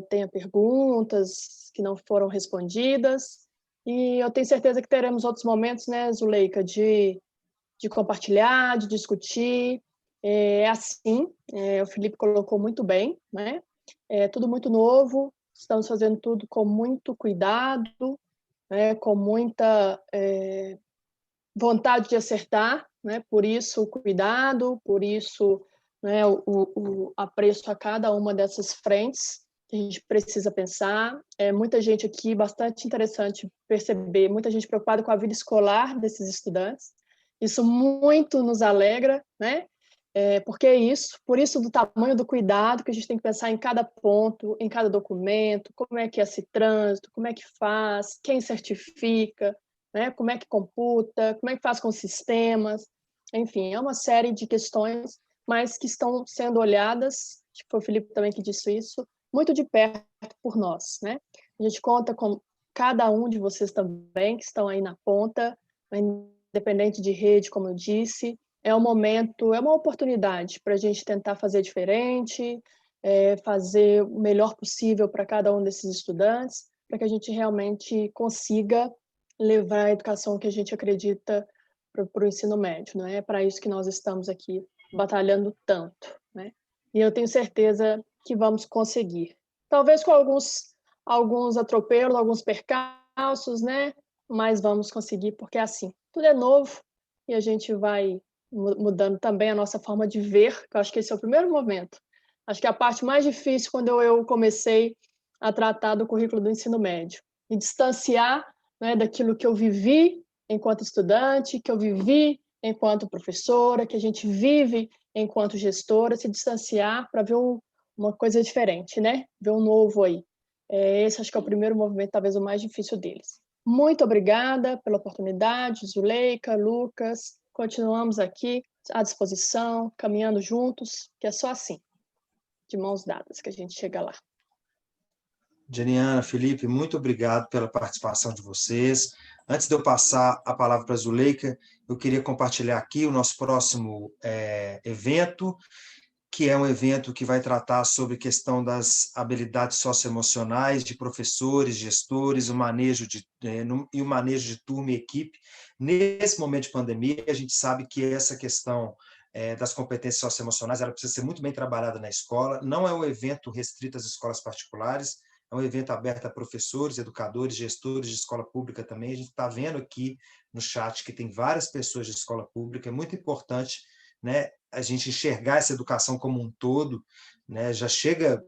Speaker 3: tenha perguntas que não foram respondidas. E eu tenho certeza que teremos outros momentos, né, Zuleika, de compartilhar, de discutir. O Felipe colocou muito bem, né? É tudo muito novo, estamos fazendo tudo com muito cuidado, né? Com muita vontade de acertar, né? Por isso o cuidado, por isso, né, o apreço a cada uma dessas frentes que a gente precisa pensar. Muita gente aqui, bastante interessante perceber, muita gente preocupada com a vida escolar desses estudantes. Isso muito nos alegra, né? Porque é isso, por isso do tamanho do cuidado que a gente tem que pensar em cada ponto, em cada documento, como é que é esse trânsito, como é que faz, quem certifica, né? Como é que computa, como é que faz com os sistemas, enfim, é uma série de questões, mas que estão sendo olhadas, acho que foi o Felipe também que disse isso, muito de perto por nós, né? A gente conta com cada um de vocês também, que estão aí na ponta, independente de rede, como eu disse. É um momento, é uma oportunidade para a gente tentar fazer diferente, fazer o melhor possível para cada um desses estudantes, para que a gente realmente consiga levar a educação que a gente acredita para o ensino médio. Não é para isso que nós estamos aqui batalhando tanto, né? E eu tenho certeza que vamos conseguir. Talvez com alguns atropelos, alguns percalços, né? Mas vamos conseguir, porque é assim, tudo é novo e a gente vai mudando também a nossa forma de ver, que eu acho que esse é o primeiro momento. Acho que a parte mais difícil quando eu comecei a tratar do currículo do ensino médio, e distanciar, né, daquilo que eu vivi enquanto estudante, que eu vivi enquanto professora, que a gente vive enquanto gestora, se distanciar para ver uma coisa diferente, né? Ver um novo aí. Esse acho que é o primeiro movimento, talvez o mais difícil deles. Muito obrigada pela oportunidade, Zuleika, Lucas. Continuamos aqui à disposição, caminhando juntos, que é só assim, de mãos dadas, que a gente chega lá.
Speaker 1: Geniana, Felipe, muito obrigado pela participação de vocês. Antes de eu passar a palavra para a Zuleika, eu queria compartilhar aqui o nosso próximo evento, que é um evento que vai tratar sobre a questão das habilidades socioemocionais de professores, gestores, e o manejo de turma e equipe. Nesse momento de pandemia, a gente sabe que essa questão das competências socioemocionais ela precisa ser muito bem trabalhada na escola. Não é um evento restrito às escolas particulares, é um evento aberto a professores, educadores, gestores de escola pública também. A gente está vendo aqui no chat que tem várias pessoas de escola pública, é muito importante, né, a gente enxergar essa educação como um todo, né? Já chega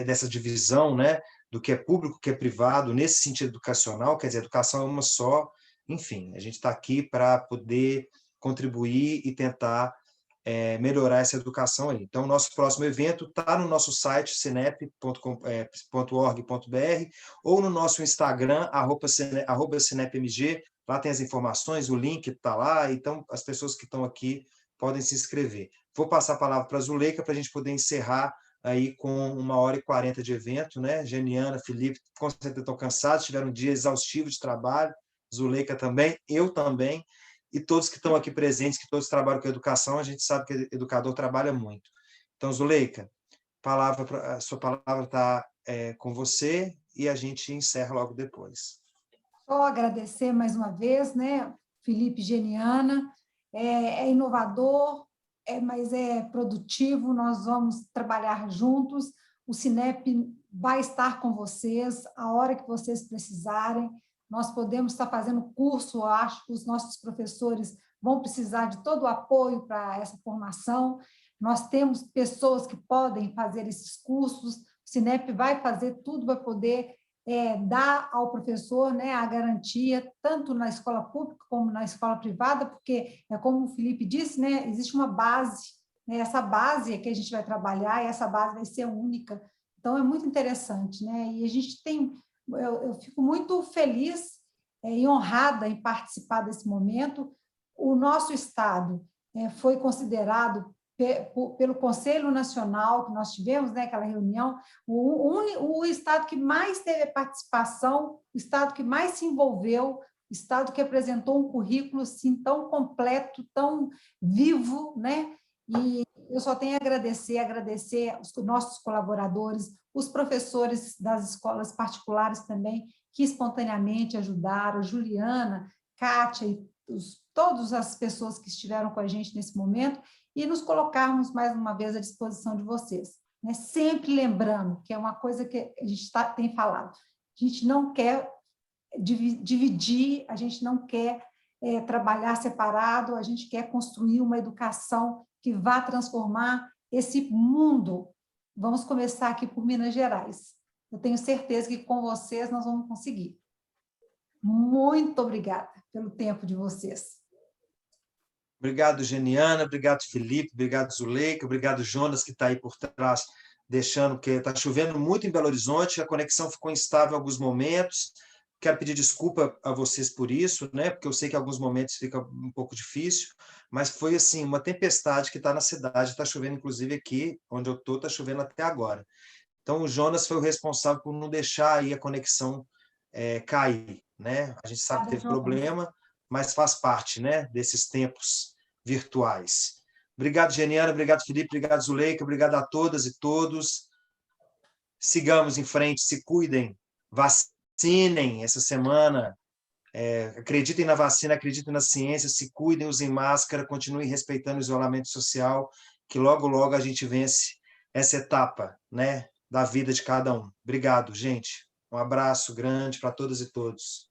Speaker 1: dessa divisão, né? Do que é público, o que é privado, nesse sentido educacional, quer dizer, a educação é uma só, enfim, a gente está aqui para poder contribuir e tentar melhorar essa educação aí. Então, o nosso próximo evento está no nosso site, cinep.org.br, ou no nosso Instagram, @cinepmg, lá tem as informações, o link está lá, então as pessoas que estão aqui podem se inscrever. Vou passar a palavra para a Zuleika para a gente poder encerrar aí com 1h40 de evento, né? Geniana, Felipe, com certeza estão cansados, tiveram um dia exaustivo de trabalho, Zuleika também, eu também, e todos que estão aqui presentes, que todos trabalham com educação, a gente sabe que educador trabalha muito. Então, Zuleika, a sua palavra está com você e a gente encerra logo depois.
Speaker 2: Só agradecer mais uma vez, né, Felipe, Geniana, é inovador, mas é produtivo, nós vamos trabalhar juntos, o Cinep vai estar com vocês a hora que vocês precisarem, nós podemos estar fazendo curso, acho que os nossos professores vão precisar de todo o apoio para essa formação, nós temos pessoas que podem fazer esses cursos, o Cinep vai fazer tudo para poder dar ao professor, né, a garantia, tanto na escola pública como na escola privada, porque, como o Felipe disse, né, existe uma base, né, essa base é que a gente vai trabalhar, e essa base vai ser única. Então, é muito interessante, né? E a gente tem... Eu fico muito feliz e honrada em participar desse momento. O nosso Estado foi considerado pelo Conselho Nacional, que nós tivemos, né, aquela reunião, o estado que mais teve participação, o estado que mais se envolveu, o estado que apresentou um currículo assim, tão completo, tão vivo, né? E eu só tenho a agradecer os nossos colaboradores, os professores das escolas particulares também, que espontaneamente ajudaram, Juliana, Kátia e todas as pessoas que estiveram com a gente nesse momento, e nos colocarmos mais uma vez à disposição de vocês. Né? Sempre lembrando, que é uma coisa que a gente tem falado, a gente não quer dividir, a gente não quer trabalhar separado, a gente quer construir uma educação que vá transformar esse mundo. Vamos começar aqui por Minas Gerais. Eu tenho certeza que com vocês nós vamos conseguir. Muito obrigada pelo tempo de vocês.
Speaker 1: Obrigado, Geniana, obrigado, Felipe, obrigado, Zuleika, obrigado, Jonas, que está aí por trás, deixando que está chovendo muito em Belo Horizonte, a conexão ficou instável em alguns momentos. Quero pedir desculpa a vocês por isso, né? Porque eu sei que em alguns momentos fica um pouco difícil, mas foi assim uma tempestade que está na cidade, está chovendo, inclusive aqui onde eu estou, está chovendo até agora. Então, o Jonas foi o responsável por não deixar aí a conexão cair, né? A gente sabe que teve problema, mas faz parte, né, desses tempos virtuais. Obrigado, Geniana, obrigado, Felipe, obrigado, Zuleika, obrigado a todas e todos. Sigamos em frente, se cuidem, vacinem essa semana, acreditem na vacina, acreditem na ciência, se cuidem, usem máscara, continuem respeitando o isolamento social, que logo, logo a gente vence essa etapa, né, da vida de cada um. Obrigado, gente. Um abraço grande para todas e todos.